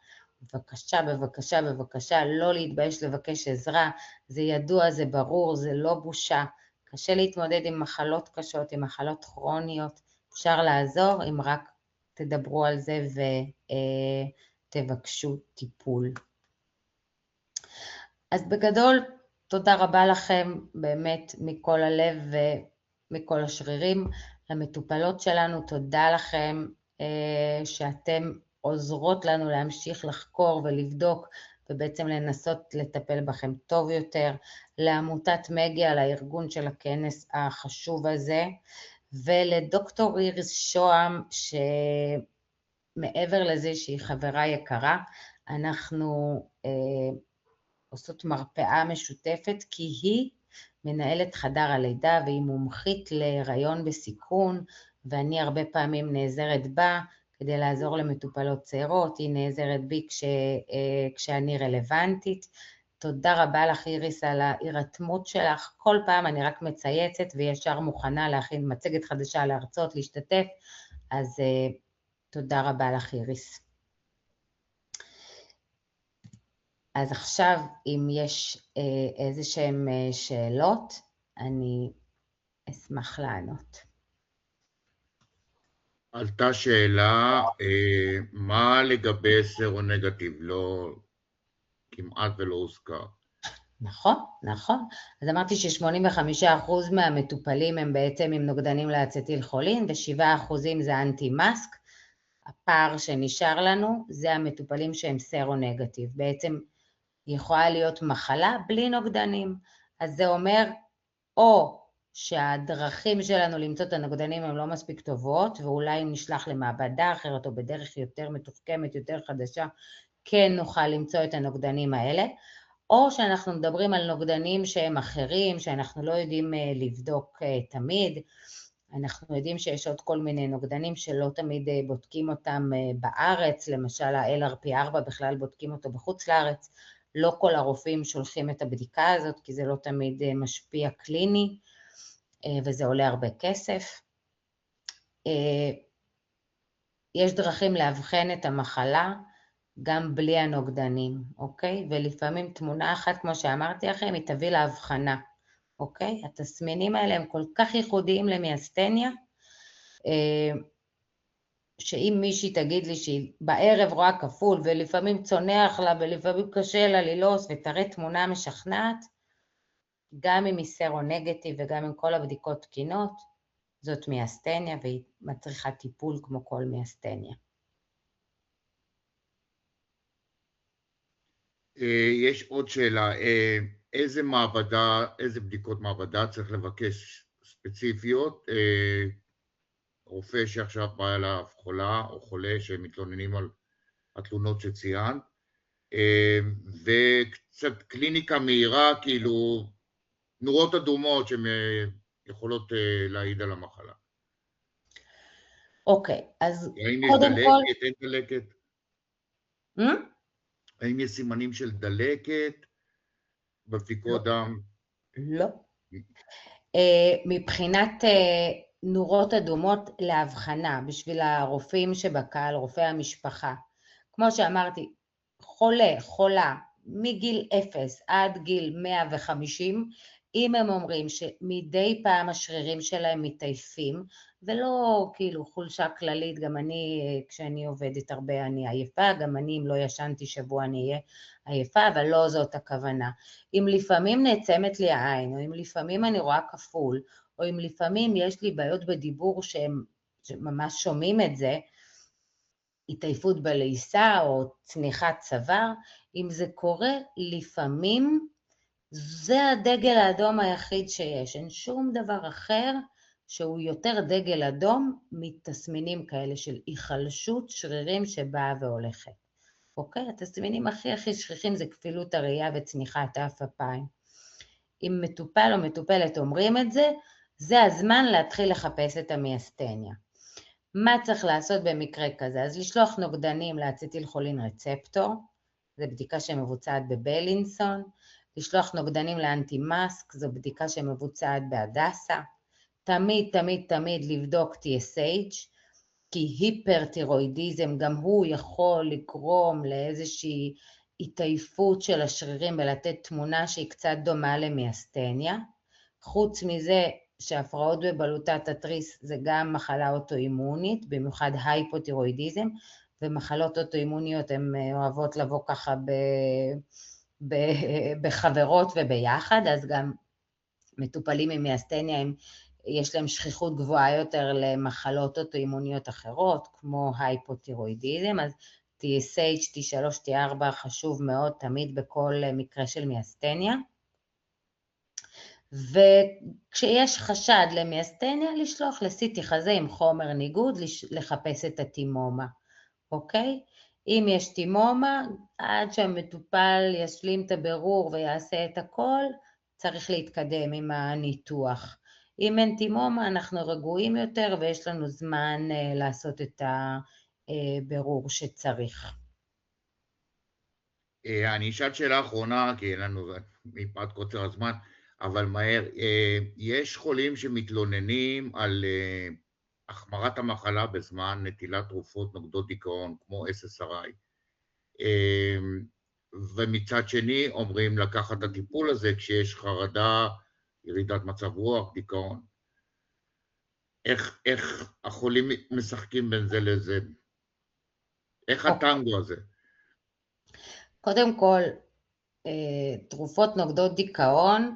בבקשה, לא להתבייש לבקש עזרה, זה ידוע, זה ברור, זה לא בושה, קשה להתמודד עם מחלות קשות, עם מחלות כרוניות, אפשר לעזור אם רק תדברו על זה ותבקשו טיפול. אז בגדול, תודה רבה לכם באמת מכל הלב ומכל השרירים, למטופלות שלנו, תודה לכם שאתם עוזרות לנו להמשיך לחקור ולבדוק ובעצם לנסות לטפל בכם טוב יותר, לעמותת מגי על הארגון של הכנס החשוב הזה, ולדוקטור איריס שוהם שמעבר לזה שהיא חברה יקרה, אנחנו עושות מרפאה משותפת, כי היא מנהלת חדר הלידה והיא מומחית להיריון בסיכון, ואני הרבה פעמים נעזרת בה כדי לעזור למטופלות צעירות, היא נעזרת בי כשאני רלוונטית. תודה רבה לך איריס על ההירתמות שלך, כל פעם אני רק מצייצת וישר מוכנה להכין מצגת חדשה להרצות, להשתתף, אז תודה רבה לך איריס. אז עכשיו אם יש איזה שהן שאלות, אני אשמח לענות. עלתה שאלה, מה לגבי סרונגטיב? לא, כמעט ולא הוזכר. נכון, נכון. אז אמרתי ש85% מהמטופלים הם בעצם עם נוגדנים לאצטיל חולין, ו7% זה אנטי-מאסק. הפער שנשאר לנו זה המטופלים שהם סרונגטיב. בעצם יכולה להיות מחלה בלי נוגדנים. אז זה אומר או שהדרכים שלנו למצוא את הנוגדנים הן לא מספיק טובות, ואולי נשלח למעבדה אחרת או בדרך יותר מתוחכמת, יותר חדשה, כן נוכל למצוא את הנוגדנים האלה, או שאנחנו מדברים על נוגדנים שהם אחרים, שאנחנו לא יודעים לבדוק תמיד. אנחנו יודעים שיש עוד כל מיני נוגדנים שלא תמיד בודקים אותם בארץ, למשל ה-LRP4 בכלל בודקים אותו בחוץ לארץ, לא כל הרופאים שולחים את הבדיקה הזאת, כי זה לא תמיד משפיע קליני, וזה עולה הרבה כסף. יש דרכים להבחן את המחלה, גם בלי הנוגדנים, אוקיי? ולפעמים תמונה אחת, כמו שאמרתי לכם, היא תביא להבחנה, אוקיי? התסמינים האלה הם כל כך ייחודיים למיאסטניה, שאם מישהי תגיד לי שהיא בערב רואה כפול, ולפעמים צונח לה, ולפעמים קשה לה ללעוס, ותראה תמונה משכנעת, גם אם היא סרונגטיב וגם עם כל הבדיקות תקינות, זאת מיאסטניה, והיא מצריכה טיפול כמו כל מיאסטניה. יש עוד שאלה, איזה מעבדה, איזה בדיקות מעבדה צריך לבקש ספציפיות? רופא שעכשיו בא אליו חולה או חולה שמתלוננים על התלונות שציינת, וקצת קליניקה מהירה, כאילו נורות אדומות שהן יכולות להעיד על המחלה. אוקיי, אז האם יש קודם כל... דלקת, אין דלקת? האם יש סימנים של דלקת בבדיקות דם? לא. מבחינת נורות אדומות להבחנה, בשביל הרופאים שבקהל, רופאי המשפחה, כמו שאמרתי, חולה, מגיל 0 עד גיל 150, אם הם אומרים שמדי פעם השרירים שלהם מתעייפים, ולא כאילו חולשה כללית, גם אני, כשאני עובדת הרבה אני עייפה, גם אני אם לא ישנתי שבוע אני אהיה עייפה, אבל לא זאת הכוונה. אם לפעמים נעצמת לי העין, או אם לפעמים אני רואה כפול, או אם לפעמים יש לי בעיות בדיבור שממש שומעים את זה, התעייפות בלעיסה או צניחת צוואר, אם זה קורה לפעמים, זה הדגל האדום היחיד שיש, אין שום דבר אחר שהוא יותר דגל אדום מתסמינים כאלה של היחלשות שרירים שבאה והולכת. אוקיי? התסמינים הכי שכיחים זה כפילות הראייה וצניחת אף אפיים. אם מטופל או מטופלת אומרים את זה, זה הזמן להתחיל לחפש את המיאסטניה. מה צריך לעשות במקרה כזה? אז לשלוח נוגדנים לאצטיל חולין רצפטור, זו בדיקה שמבוצעת בבלינסון, לשלוח נוגדנים לאנטי-מאסק, זו בדיקה שמבוצעת בהדסה, תמיד לבדוק TSH, כי היפרטירואידיזם גם הוא יכול לגרום לאיזושהי התעייפות של השרירים ולתת תמונה שהיא קצת דומה למיאסטניה. חוץ מזה שהפרעות בבלוטת התריס זה גם מחלה אוטואימונית, במיוחד הייפותירואידיזם, ומחלות אוטואימוניות הן אוהבות לבוא ככה בחברות וביחד, אז גם מטופלים עם מיאסטניה יש להם שכיחות גבוהה יותר למחלות אוטואימוניות אחרות, כמו הייפותירואידיזם, אז TSH, T3, T4 חשוב מאוד תמיד בכל מקרה של מיאסטניה. וכשיש חשד למיאסטניה, לשלוח לסיטי חזה עם חומר ניגוד, לחפש את הטימומה, אוקיי? אם יש טימומה, עד שהמטופל ישלים את הבירור ויעשה את הכל, צריך להתקדם עם הניתוח. אם אין טימומה, אנחנו רגועים יותר ויש לנו זמן לעשות את הבירור שצריך. אני אשאל שאלה אחרונה, כי אין לנו, מפאת קוצר הזמן, אבל מהר. יש חולים שמתלוננים על החמרת המחלה בזמן נטילת תרופות נוגדות דיכאון, כמו SSRI. ומצד שני אומרים לקחת את הטיפול הזה כשיש חרדה, ירידת מצב רוח, דיכאון. איך החולים משחקים בין זה לזה? איך הטנגו הזה? קודם כל, תרופות נוגדות דיכאון,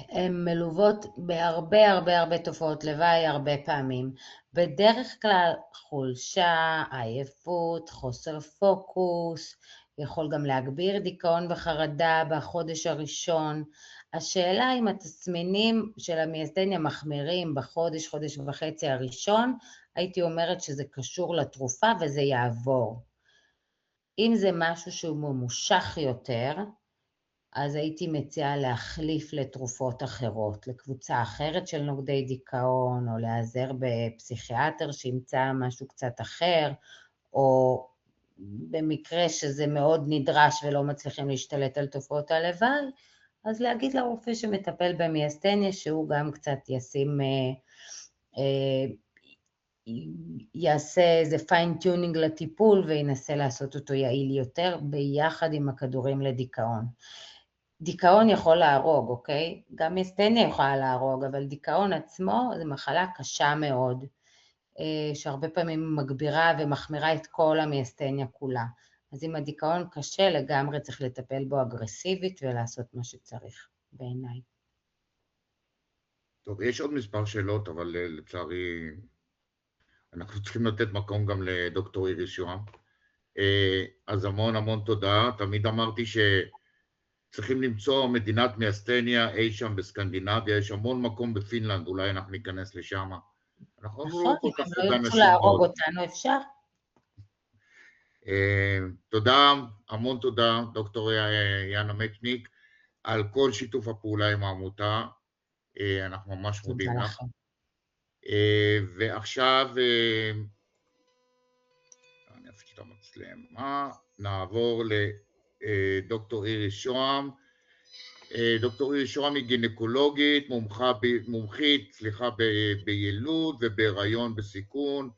הן מלוות בהרבה הרבה הרבה תופעות לוואי הרבה פעמים. בדרך כלל חולשה, עייפות, חוסר פוקוס, יכול גם להגביר דיכאון וחרדה בחודש הראשון. השאלה אם התסמינים של המיאסתניה מחמירים בחודש, חודש וחצי הראשון, הייתי אומרת שזה קשור לתרופה וזה יעבור. אם זה משהו שהוא ממושך יותר, אז הייתי מציעה להחליף לתרופות אחרות, לקבוצה אחרת של נוגדי דיכאון, או להיעזר בפסיכיאטר שימצא משהו קצת אחר, או במקרה שזה מאוד נדרש ולא מצליחים להשתלט על תופעות הלוואי, אז להגיד לרופא שמטפל במיאסתניה שהוא גם קצת יעשה איזה פיין-טיונינג לטיפול וינסה לעשות אותו יעיל יותר ביחד עם הכדורים לדיכאון. דיכאון יכול להרוג, אוקיי? גם מיאסתניה יכולה להרוג, אבל דיכאון עצמו זה מחלה קשה מאוד, שהרבה פעמים מגבירה ומחמירה את כל המיאסתניה כולה. אז אם הדיכאון קשה לגמרי צריך לטפל בו אגרסיבית ולעשות מה שצריך בעיניי. טוב, יש עוד מספר שאלות, אבל לצערי אנחנו צריכים לתת מקום גם לדוקטור איריס שוהם. אז המון תודה. תמיד אמרתי שצריכים למצוא מדינת מיאסתניה אי שם בסקנדינביה, יש המון מקום בפינלנד, אולי אנחנו ניכנס לשם. אנחנו נכון, לא כל אם כך הם הרבה לא ירצו אנשים להרוג בעולם. אותנו, אפשר. תודה, המון תודה, דוקטור יאנה מצ'ניק, על כל שיתוף הפעולה עם העמותה. אנחנו ממש מודים לך. ועכשיו אני אפתח את המצלמה, נעבור לדוקטור איריס שוהם. דוקטור איריס שוהם היא גינקולוגית, מומחית בילוד ובהיריון בסיכון,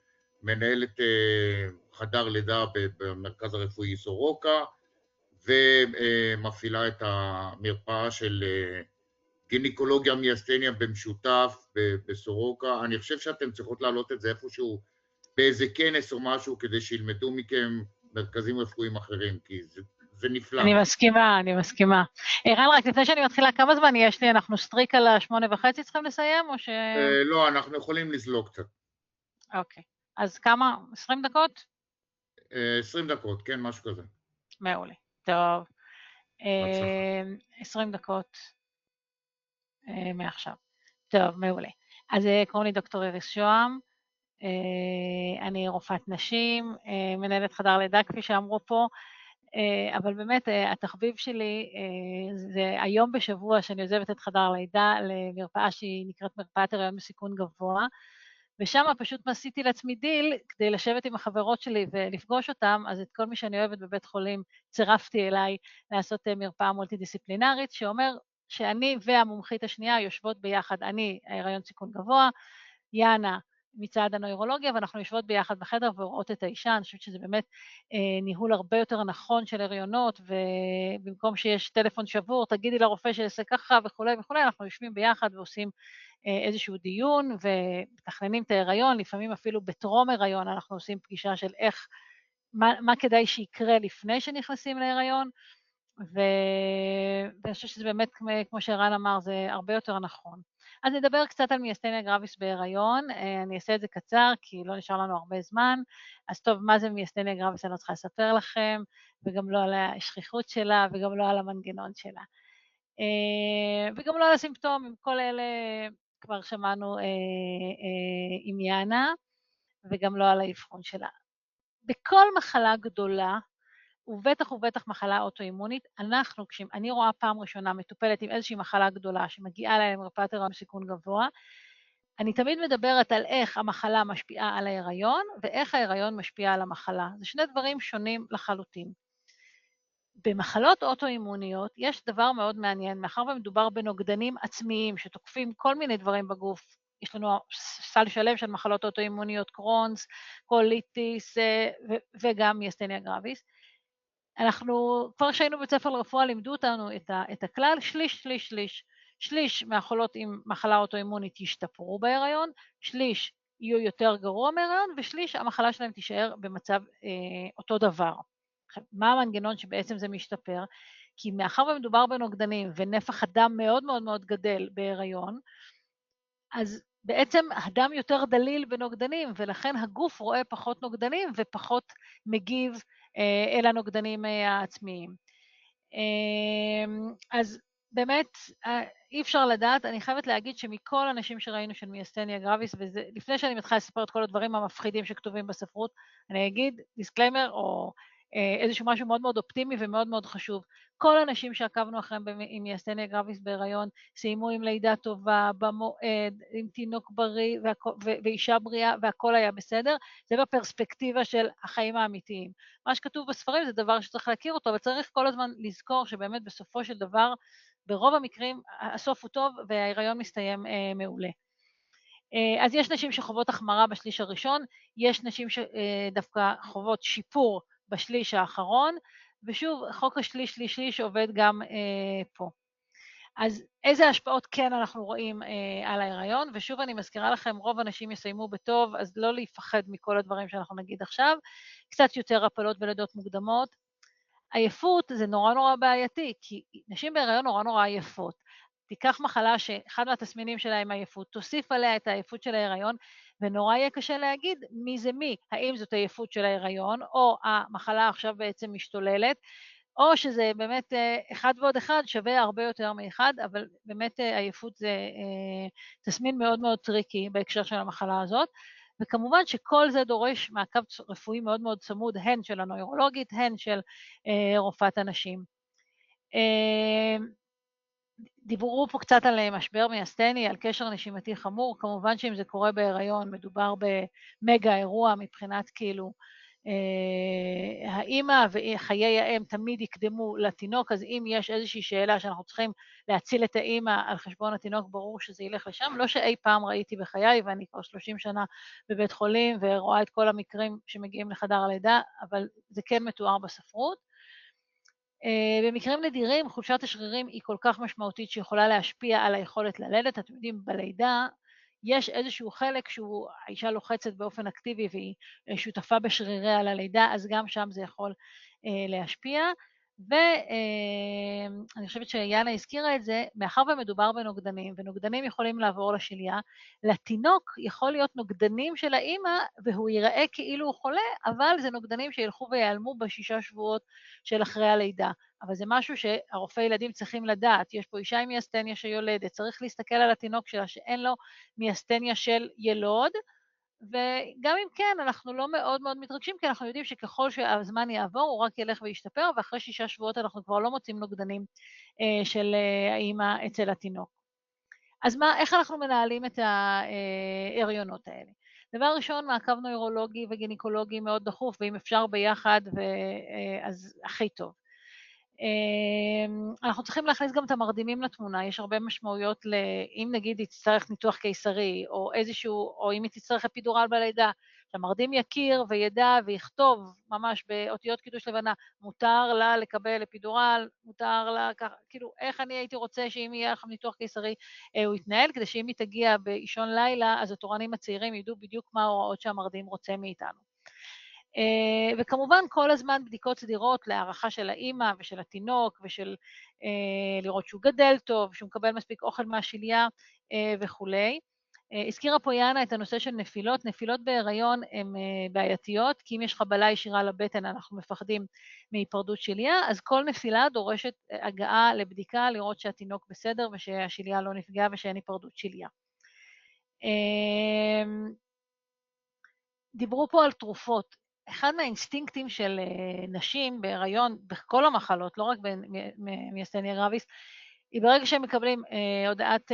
מנהלת חדר לידה במרכז הרפואי סורוקה, ומפעילה את המרפאה של גינקולוגיה מיאסתניה במשותף בסורוקה. אני חושב שאתם צריכות להעלות את זה איפשהו באיזה כנס או משהו, כדי שילמדו מכם מרכזים רפואיים אחרים, כי זה נפלא. אני מסכימה. ערן, רק לפני שאני מתחילה, כמה זמן יש לי? אנחנו סטריק על 8:30 צריכים לסיים, או ש... לא, אנחנו יכולים לזלוג קצת. אוקיי. אז כמה? 20 דקות? 20 דקות, כן, משהו כזה. מעולה. טוב. בהצלחה. 20 דקות מעכשיו. טוב, מעולה. אז קוראים לי דוקטור איריס שוהם, אני רופאת נשים, מנהלת חדר לידה כפי שאמרו פה, אבל באמת התחביב שלי זה היום בשבוע שאני עוזבת את חדר לידה למרפאה שהיא נקראת מרפאת הריון בסיכון גבוה, ושם פשוט עשיתי לעצמי דיל כדי לשבת עם החברות שלי ולפגוש אותם, אז את כל מי שאני אוהבת בבית חולים צירפתי אליי לעשות מרפאה מולטי-דיסציפלינרית, שאומר שאני והמומחית השנייה יושבות ביחד, אני ההיריון סיכון גבוה, יאנה מצד הנוירולוגיה, ואנחנו יושבות ביחד בחדר ורואות את האישה. אני חושבת שזה באמת ניהול הרבה יותר נכון של הריונות, ובמקום שיש טלפון שבור, תגידי לרופא שיעשה ככה וכולי וכולי, אנחנו יושבים ביחד ועושים איזשהו דיון ומתכננים את ההיריון, לפעמים אפילו בטרום הריון אנחנו עושים פגישה של מה כדאי שיקרה לפני שנכנסים להיריון, ואני חושבת שזה באמת, כמו שערן אמר, זה הרבה יותר נכון. אז נדבר קצת על מיאסתניה גרביס בהיריון, אני אעשה את זה קצר כי לא נשאר לנו הרבה זמן. אז טוב, מה זה מיאסתניה גרביס אני לא צריכה לספר לכם, וגם לא על השכיחות שלה וגם לא על המנגנון שלה. וגם לא על הסימפטומים, כל אלה כבר שמענו עם יאנה, וגם לא על האבחון שלה. בכל מחלה גדולה, ובטח מחלה אוטואימונית, כשאני רואה פעם ראשונה מטופלת עם איזושהי מחלה גדולה שמגיעה אליי למרפאת הריון בסיכון גבוה, אני תמיד מדברת על איך המחלה משפיעה על ההיריון, ואיך ההיריון משפיע על המחלה. זה שני דברים שונים לחלוטין. במחלות אוטואימוניות יש דבר מאוד מעניין, מאחר ומדובר בנוגדנים עצמיים שתוקפים כל מיני דברים בגוף. יש לנו סל שלם של מחלות אוטואימוניות, קרונס, קוליטיס וגם מיאסטניה גרביס. אנחנו, כבר שהיינו בבית ספר לרפואה, לימדו אותנו את הכלל, שליש מהחולות עם מחלה אוטואימונית ישתפרו בהיריון, שליש יהיו יותר גרוע מהיריון, ושליש המחלה שלהם תישאר במצב אותו דבר. מה המנגנון שבעצם זה משתפר? כי מאחר ומדובר בנוגדנים ונפח הדם מאוד מאוד מאוד גדל בהיריון, אז בעצם הדם יותר דליל בנוגדנים, ולכן הגוף רואה פחות נוגדנים ופחות מגיב אל הנוגדנים העצמיים. אז באמת אי אפשר לדעת, אני חייבת להגיד שמכל אנשים שראינו של מיאסטניה גרביס, ולפני שאני מתחילה לספר את כל הדברים המפחידים שכתובים בספרות, אני אגיד דיסקליימר או איזשהו משהו מאוד מאוד אופטימי ומאוד מאוד חשוב. כל האנשים שעקבנו אחריהם עם מיאסטניה גרביס בהיריון, סיימו עם לידה טובה, במועד, עם תינוק בריא ואישה בריאה, והכל היה בסדר. זה בפרספקטיבה של החיים האמיתיים. מה שכתוב בספרים זה דבר שצריך להכיר אותו, אבל צריך כל הזמן לזכור שבאמת בסופו של דבר, ברוב המקרים הסוף הוא טוב וההיריון מסתיים מעולה. אז יש נשים שחוות החמרה בשליש הראשון, יש נשים שדווקא חוות שיפור בשליש האחרון, ושוב, חוק השליש עובד גם פה. אז איזה השפעות כן אנחנו רואים על ההיריון, ושוב אני מזכירה לכם, רוב הנשים יסיימו בטוב, אז לא להיפחד מכל הדברים שאנחנו נגיד עכשיו, קצת יותר הפלות ולידות מוקדמות. עייפות זה נורא בעייתי, כי נשים בהיריון נורא עייפות. תיקח מחלה שאחד מהתסמינים שלה עם עייפות, תוסיף עליה את העייפות של ההיריון, ונורא יהיה קשה להגיד מי זה מי, האם זאת עייפות של ההיריון, או המחלה עכשיו בעצם משתוללת, או שזה באמת אחד ועוד אחד שווה הרבה יותר מאחד, אבל באמת עייפות זה תסמין מאוד מאוד טריקי בהקשר של המחלה הזאת, וכמובן שכל זה דורש מעקב רפואי מאוד מאוד צמוד, הן של הנוירולוגית, הן של רופאת הנשים. דיברו פה קצת על משבר מיאסטני, על קשר נשימתי חמור, כמובן שאם זה קורה בהיריון, מדובר במגה אירוע מבחינת כאילו, האמא וחיי האם תמיד יקדמו לתינוק, אז אם יש איזושהי שאלה שאנחנו צריכים להציל את האמא על חשבון התינוק, ברור שזה ילך לשם. לא שאי פעם ראיתי בחיי, ואני כבר 30 שנה בבית חולים, ורואה את כל המקרים שמגיעים לחדר הלידה, אבל זה כן מתואר בספרות. במקרים נדירים, חולשת השרירים היא כל כך משמעותית שיכולה להשפיע על היכולת ללדת. אתם יודעים, בלידה יש איזשהו חלק שהאישה לוחצת באופן אקטיבי והיא שותפה בשריריה ללידה, אז גם שם זה יכול להשפיע. ואני חושבת שיאנה הזכירה את זה, מאחר ומדובר בנוגדנים, ונוגדנים יכולים לעבור לשליה, לתינוק יכול להיות נוגדנים של האמא, והוא ייראה כאילו הוא חולה, אבל זה נוגדנים שילכו ויעלמו ב6 שבועות של אחרי הלידה. אבל זה משהו שהרופאי ילדים צריכים לדעת, יש פה אישה עם מיאסטניה שיולדת, צריך להסתכל על התינוק שלה שאין לו מיאסטניה של ילוד, וגם אם כן, אנחנו לא מאוד מאוד מתרגשים, כי אנחנו יודעים שככל שהזמן יעבור, הוא רק ילך וישתפר, ואחרי 6 שבועות אנחנו כבר לא מוצאים נוגדנים של האמא אצל התינוק. אז איך אנחנו מנהלים את ההריונות האלה? דבר ראשון, מעקב נוירולוגי וגינקולוגי מאוד דחוף, ואם אפשר ביחד, אז הכי טוב. אנחנו צריכים להכניס גם את המרדימים לתמונה, יש הרבה משמעויות אם נגיד היא תצטרך ניתוח קיסרי, או אם היא תצטרך אפידורל בלידה, שהמרדים יכיר וידע ויכתוב ממש באותיות קידוש לבנה, מותר לה לקבל אפידורל, מותר לה, כאילו איך אני הייתי רוצה שאם יהיה לך ניתוח קיסרי הוא יתנהל, כדי שאם היא תגיע באישון לילה, אז התורנים הצעירים ידעו בדיוק מה ההוראות שהמרדים רוצה מאיתנו. וכמובן כל הזמן בדיקות סדירות להערכה של האמא ושל התינוק, ושל לראות שהוא גדל טוב, שהוא מקבל מספיק אוכל מהשליה וכולי. הזכירה פה יאנה את הנושא של נפילות. נפילות בהיריון הן בעייתיות, כי אם יש חבלה ישירה לבטן אנחנו מפחדים מהיפרדות שליה, אז כל נפילה דורשת הגעה לבדיקה, לראות שהתינוק בסדר ושהשליה לא נפגעה ושאין היפרדות שליה. דיברו פה על תרופות. אחד מהאינסטינקטים של נשים בהיריון, בכל המחלות, לא רק מיאסתניה גרביס, היא ברגע שהם מקבלים הודעת,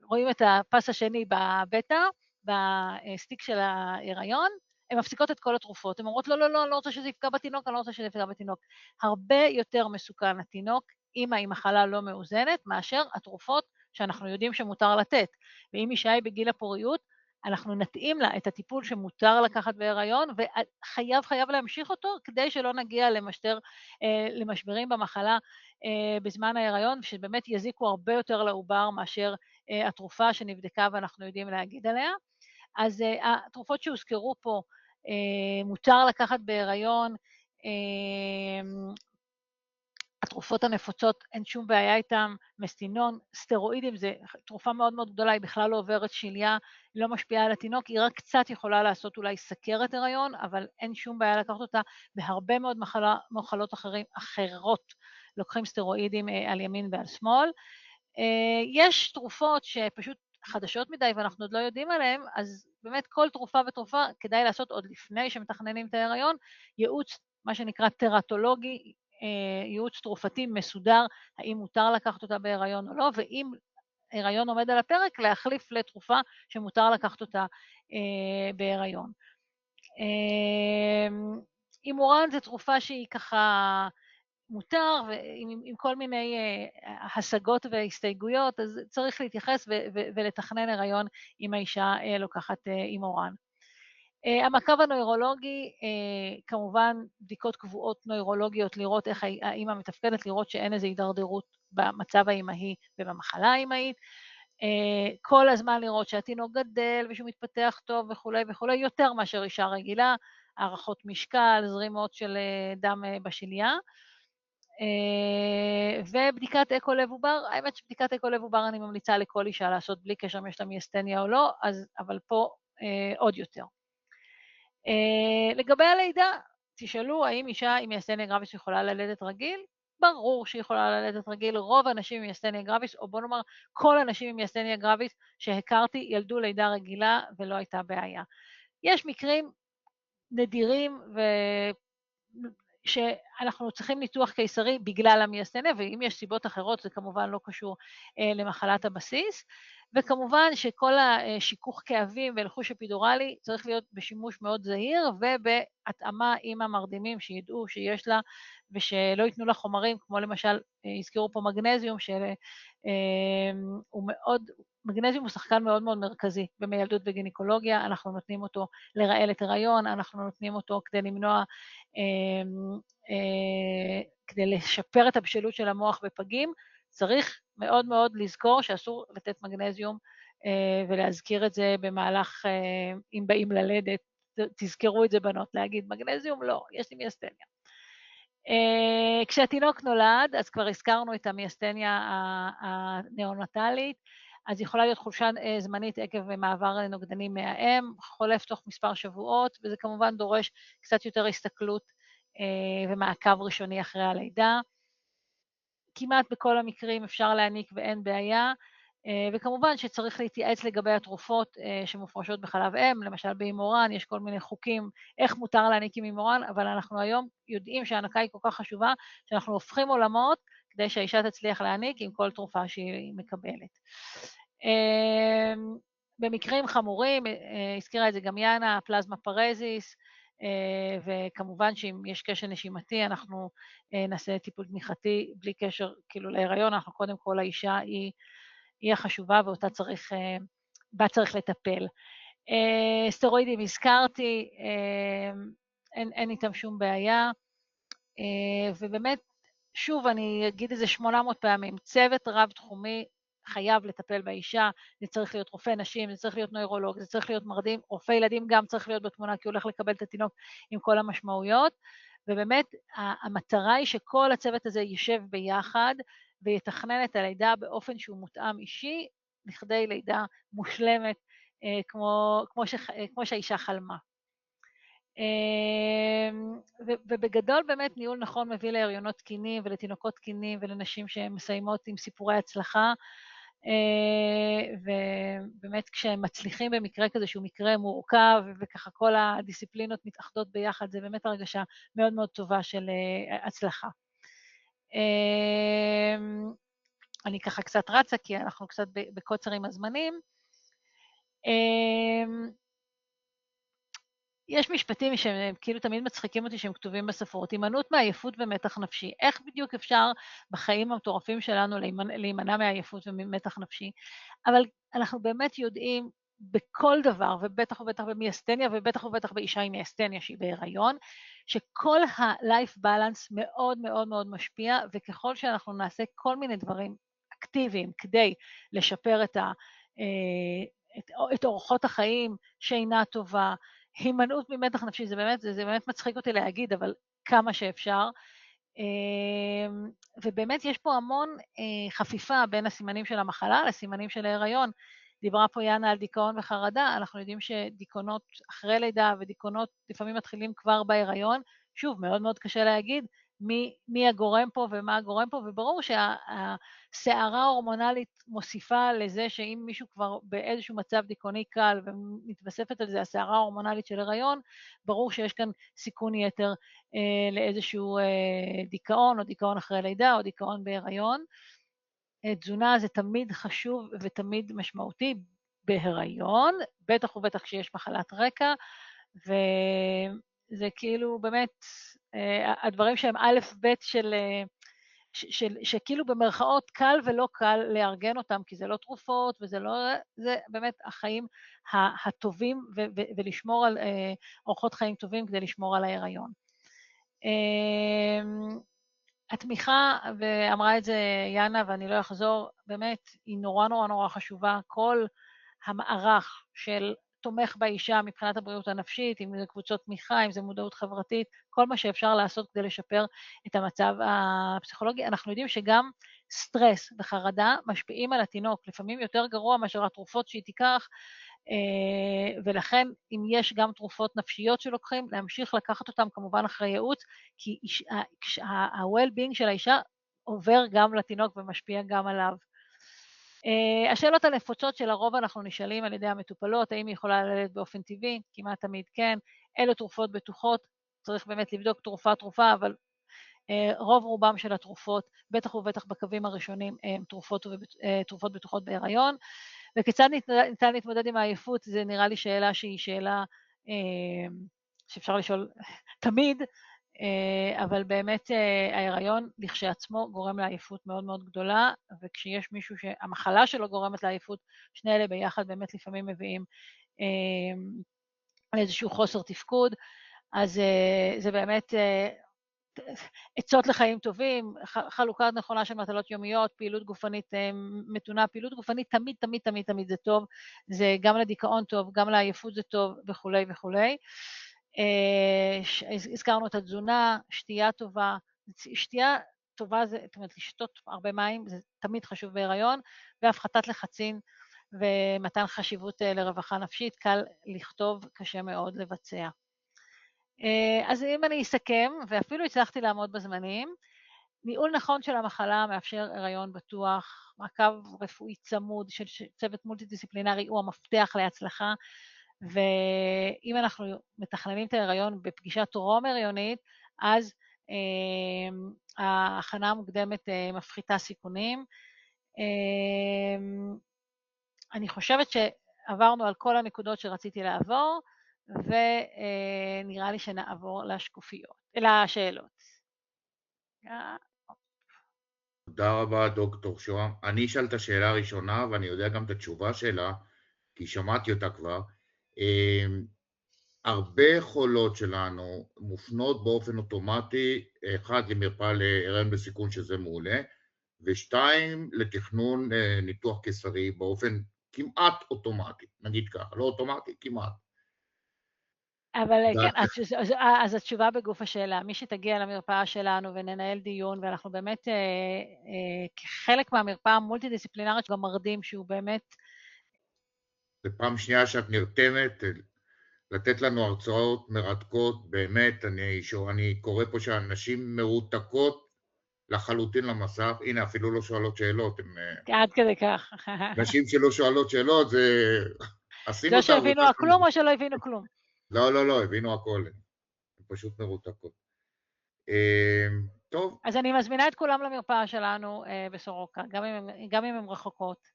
רואים את הפס השני בבטא, בסטיק של ההיריון, הן מפסיקות את כל התרופות. הן אומרות, לא, לא, לא, אני לא רוצה שזה יפגע בתינוק, אני לא רוצה שזה יפגע בתינוק. הרבה יותר מסוכן לתינוק, אמא עם מחלה לא מאוזנת, מאשר התרופות שאנחנו יודעים שמותר לתת. ואם אישה היא בגיל הפוריות, אנחנו נתאים לה את הטיפול שמותר לקחת בהיריון, וחייב להמשיך אותו, כדי שלא נגיע למשברים במחלה בזמן ההיריון, שבאמת יזיקו הרבה יותר לעובר מאשר התרופה שנבדקה ואנחנו יודעים להגיד עליה. אז התרופות שהוזכרו פה, מותר לקחת בהיריון, התרופות הנפוצות, אין שום בעיה איתם, מסטינון, סטרואידים, זה תרופה מאוד מאוד גדולה, היא בכלל לא עוברת שליה, היא לא משפיעה על התינוק, היא רק קצת יכולה לעשות אולי סכרת הריון, אבל אין שום בעיה לקחת אותה, בהרבה מאוד מחלות אחרות, לוקחים סטרואידים על ימין ועל שמאל. יש תרופות שפשוט חדשות מדי ואנחנו עוד לא יודעים עליהן, אז באמת כל תרופה ותרופה כדאי לעשות עוד לפני שמתכננים את ההיריון, ייעוץ, מה שנקרא תרטולוגי, ייעוץ תרופתי מסודר, האם מותר לקחת אותה בהיריון או לא, ואם הריון עומד על הפרק, להחליף לתרופה שמותר לקחת אותה בהיריון. הימורן זו תרופה שהיא ככה מותר, ועם כל מיני השגות והסתייגויות, אז צריך להתייחס ולתכנן הריון אם האישה לוקחת הימורן. המעקב הנוירולוגי, כמובן בדיקות קבועות נוירולוגיות, לראות איך האמא מתפקדת, לראות שאין איזו הידרדרות במצב האמהי ובמחלה האמהית, כל הזמן לראות שהתינוק גדל ושהוא מתפתח טוב וכולי וכולי, יותר מאשר אישה רגילה, הערכות משקל, זרימות של דם בשליה, ובדיקת אקו לב עובר. האמת שבדיקת אקו לב עובר אני ממליצה לכל אישה לעשות בלי קשר אם יש לה מיאסתניה או לא, אבל פה עוד יותר. לגבי הלידה, תשאלו האם אישה עם מיאסתניה גרביס יכולה ללדת רגיל? ברור שהיא יכולה ללדת רגיל, רוב האנשים עם מיאסתניה גרביס, או בוא נאמר כל האנשים עם מיאסתניה גרביס שהכרתי ילדו לידה רגילה ולא הייתה בעיה. יש מקרים נדירים שאנחנו צריכים ניתוח קיסרי בגלל המיאסתניה, ואם יש סיבות אחרות זה כמובן לא קשור למחלת הבסיס, וכמובן שכל השיכוך כאבים ולחוש אפידורלי צריך להיות בשימוש מאוד זהיר, ובהתאמה עם המרדימים שידעו שיש לה, ושלא ייתנו לה חומרים, כמו למשל, הזכירו פה מגנזיום, שהוא מאוד, מגנזיום הוא שחקן מאוד מאוד מרכזי במיילדות וגינקולוגיה, אנחנו נותנים אותו לרעלת הריון, אנחנו נותנים אותו כדי למנוע, כדי לשפר את הבשלות של המוח בפגים, צריך מאוד מאוד לזכור שאסור לתת מגנזיום ולהזכיר את זה במהלך, אם באים ללדת, תזכרו את זה בנות, להגיד מגנזיום לא, יש לי מיאסתניה. כשהתינוק נולד, אז כבר הזכרנו את המיאסתניה הנאונטלית, אז יכולה להיות חולשה זמנית עקב מעבר נוגדנים מהאם, חולף תוך מספר שבועות, וזה כמובן דורש קצת יותר הסתכלות ומעקב ראשוני אחרי הלידה. כמעט בכל המקרים אפשר להעניק ואין בעיה, וכמובן שצריך להתייעץ לגבי התרופות שמופרשות בחלב אם, למשל בהימורן, יש כל מיני חוקים איך מותר להעניק עם הימורן, אבל אנחנו היום יודעים שההנקה היא כל כך חשובה, שאנחנו הופכים עולמות כדי שהאישה תצליח להעניק עם כל תרופה שהיא מקבלת. במקרים חמורים, הזכירה את זה גם יאנה, פלזמה פרזיס, וכמובן שאם יש קשר נשימתי, אנחנו נעשה טיפול תמיכתי בלי קשר כאילו להיריון, אנחנו קודם כל האישה היא החשובה ואותה צריך לטפל. סטרואידים הזכרתי, אין איתם שום בעיה, ובאמת, שוב אני אגיד את זה 800 פעמים, צוות רב תחומי חייב לטפל באישה, זה צריך להיות רופא נשים, זה צריך להיות נוירולוג, זה צריך להיות מרדים, רופא ילדים גם צריך להיות בתמונה, כי הוא הולך לקבל את התינוק עם כל המשמעויות, ובאמת המטרה היא שכל הצוות הזה יישב ביחד, ויתכנן את הלידה באופן שהוא מותאם אישי, לכדי לידה מושלמת, כמו שהאישה חלמה. ובגדול באמת ניהול נכון מביא להריונות תקינים ולתינוקות תקינים ולנשים שהן מסיימות עם סיפורי הצלחה, ובאמת כשהם מצליחים במקרה כזה שהוא מקרה מורכב, וככה כל הדיסציפלינות מתאחדות ביחד, זה באמת הרגשה מאוד מאוד טובה של הצלחה. אני ככה קצת רצה, כי אנחנו קצת בקוצר עם הזמנים. יש משפטים שהם כאילו תמיד מצחיקים אותי שהם כתובים בספרות, הימנעות מעייפות ומתח נפשי. איך בדיוק אפשר בחיים המטורפים שלנו להימנע מעייפות וממתח נפשי? אבל אנחנו באמת יודעים בכל דבר, ובטח ובטח במיאסטניה, ובטח ובטח באישה עם מיאסטניה שהיא בהיריון, שכל ה-life balance מאוד מאוד מאוד משפיע, וככל שאנחנו נעשה כל מיני דברים אקטיביים כדי לשפר את אורחות החיים, שינה טובה, הימנעות ממתח נפשי, זה באמת מצחיק אותי להגיד, אבל כמה שאפשר. ובאמת יש פה המון חפיפה בין הסימנים של המחלה לסימנים של ההיריון. דיברה פה יאנה על דיכאון וחרדה, אנחנו יודעים שדיכאונות אחרי לידה ודיכאונות לפעמים מתחילים כבר בהיריון. שוב, מאוד מאוד קשה להגיד מי הגורם פה ומה הגורם פה, וברור שהסערה ההורמונלית מוסיפה לזה שאם מישהו כבר באיזשהו מצב דיכאוני קל ומתווספת על זה הסערה ההורמונלית של הריון, ברור שיש כאן סיכון יתר לאיזשהו דיכאון או דיכאון אחרי לידה או דיכאון בהיריון. תזונה זה תמיד חשוב ותמיד משמעותי בהיריון, בטח ובטח כשיש מחלת רקע, וזה כאילו באמת הדברים שהם א' ב' שכאילו במרכאות קל ולא קל לארגן אותם, כי זה לא תרופות וזה לא, זה באמת החיים הטובים ולשמור על אורחות חיים טובים כדי לשמור על ההיריון. התמיכה, ואמרה את זה יאנה ואני לא אחזור, באמת היא נורא נורא נורא חשובה, כל המערך של תומך באישה מבחינת הבריאות הנפשית, אם זה קבוצות תמיכה, אם זה מודעות חברתית, כל מה שאפשר לעשות כדי לשפר את המצב הפסיכולוגי. אנחנו יודעים שגם סטרס וחרדה משפיעים על התינוק, לפעמים יותר גרוע מאשר התרופות שהיא תיקח, ולכן אם יש גם תרופות נפשיות שלוקחים, להמשיך לקחת אותם כמובן אחרי ייעוץ, כי ה-well-being של האישה עובר גם לתינוק ומשפיע גם עליו. השאלות הנפוצות שלרוב אנחנו נשאלים על ידי המטופלות, האם היא יכולה ללדת באופן טבעי, כמעט תמיד כן, אלה תרופות בטוחות, צריך באמת לבדוק תרופה, אבל רוב רובם של התרופות, בטח ובטח בקווים הראשונים, הם תרופות בטוחות בהיריון, וכיצד ניתן להתמודד עם העייפות, זה נראה לי שאלה שהיא שאלה שאפשר לשאול תמיד, אבל באמת ההיריון לכשעצמו גורם לעייפות מאוד מאוד גדולה, וכשיש מישהו שהמחלה שלו גורמת לעייפות, שני אלה ביחד באמת לפעמים מביאים לאיזשהו חוסר תפקוד, אז זה באמת עצות לחיים טובים, חלוקת נכונה של מטלות יומיות, פעילות גופנית מתונה, פעילות גופנית תמיד תמיד תמיד תמיד זה טוב, זה גם לדיכאון טוב, גם לעייפות זה טוב וכולי וכולי. הזכרנו את התזונה, שתייה טובה, שתייה טובה זה, זאת אומרת, לשתות הרבה מים, זה תמיד חשוב בהיריון, והפחתת לחצים ומתן חשיבות לרווחה נפשית, קל לכתוב, קשה מאוד לבצע. אז אם אני אסכם, ואפילו הצלחתי לעמוד בזמנים, ניהול נכון של המחלה מאפשר הריון בטוח, מעקב רפואי צמוד של צוות מולטי-דיסציפלינרי הוא המפתח להצלחה, ואם אנחנו מתכננים את ההיריון בפגישה טרום הריונית, אז ההכנה המוקדמת מפחיתה סיכונים. אני חושבת שעברנו על כל הנקודות שרציתי לעבור, ונראה לי שנעבור לשאלות. תודה רבה, דוקטור שוהם. אני אשאל את השאלה הראשונה, ואני יודע גם את התשובה שלה, כי שמעתי אותה כבר. הרבה חולות שלנו מופנות באופן אוטומטי, אחד למרפאה להיריון בסיכון שזה מעולה, ושתיים לתכנון ניתוח קיסרי באופן כמעט אוטומטי, נגיד ככה, לא אוטומטי, כמעט. אבל כן, אז התשובה בגוף השאלה, מי שתגיע למרפאה שלנו וננהל דיון, ואנחנו באמת כחלק מהמרפאה המולטי-דיסציפלינרית גם מרדים שהוא באמת... זה פעם שנייה שאת נרתמת לתת לנו הרצאות מרתקות, באמת, אני קורא פה שאנשים מרותקות לחלוטין למסך, הנה אפילו לא שואלות שאלות, עד כדי כך. נשים שלא שואלות שאלות, זה... עשינו לא את העבודה שהבינו כלום או שלא הבינו כלום? לא, הבינו הכל, הן פשוט מרותקות. טוב. אז אני מזמינה את כולם למרפאה שלנו בסורוקה, גם אם הן רחוקות.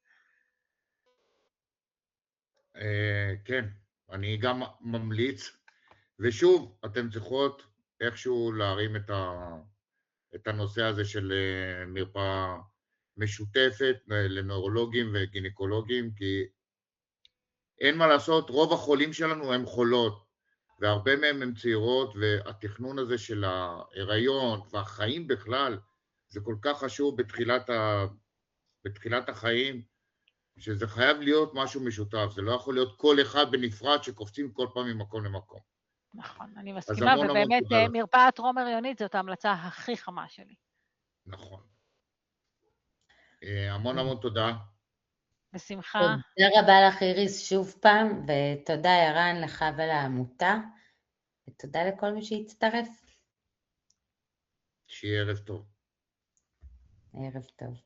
כן, אני גם ממליץ, ושוב, אתן צריכות איכשהו להרים את הנושא הזה של מרפאה משותפת לנוירולוגים וגינקולוגים, כי אין מה לעשות, רוב החולים שלנו הם חולות, והרבה מהם הם צעירות, והתכנון הזה של ההיריון והחיים בכלל, זה כל כך חשוב בתחילת החיים, שזה חייב להיות משהו משותף, זה לא יכול להיות כל אחד בנפרד שקופצים כל פעם ממקום למקום. נכון, אני מסכימה, ובאמת מרפאת טרום הריונית זאת ההמלצה הכי חמה שלי. נכון. המון תודה. בשמחה. תודה רבה לך איריס שוב פעם, ותודה ערן לך ולעמותה, ותודה לכל מי שהצטרף. שיהיה ערב טוב. ערב טוב.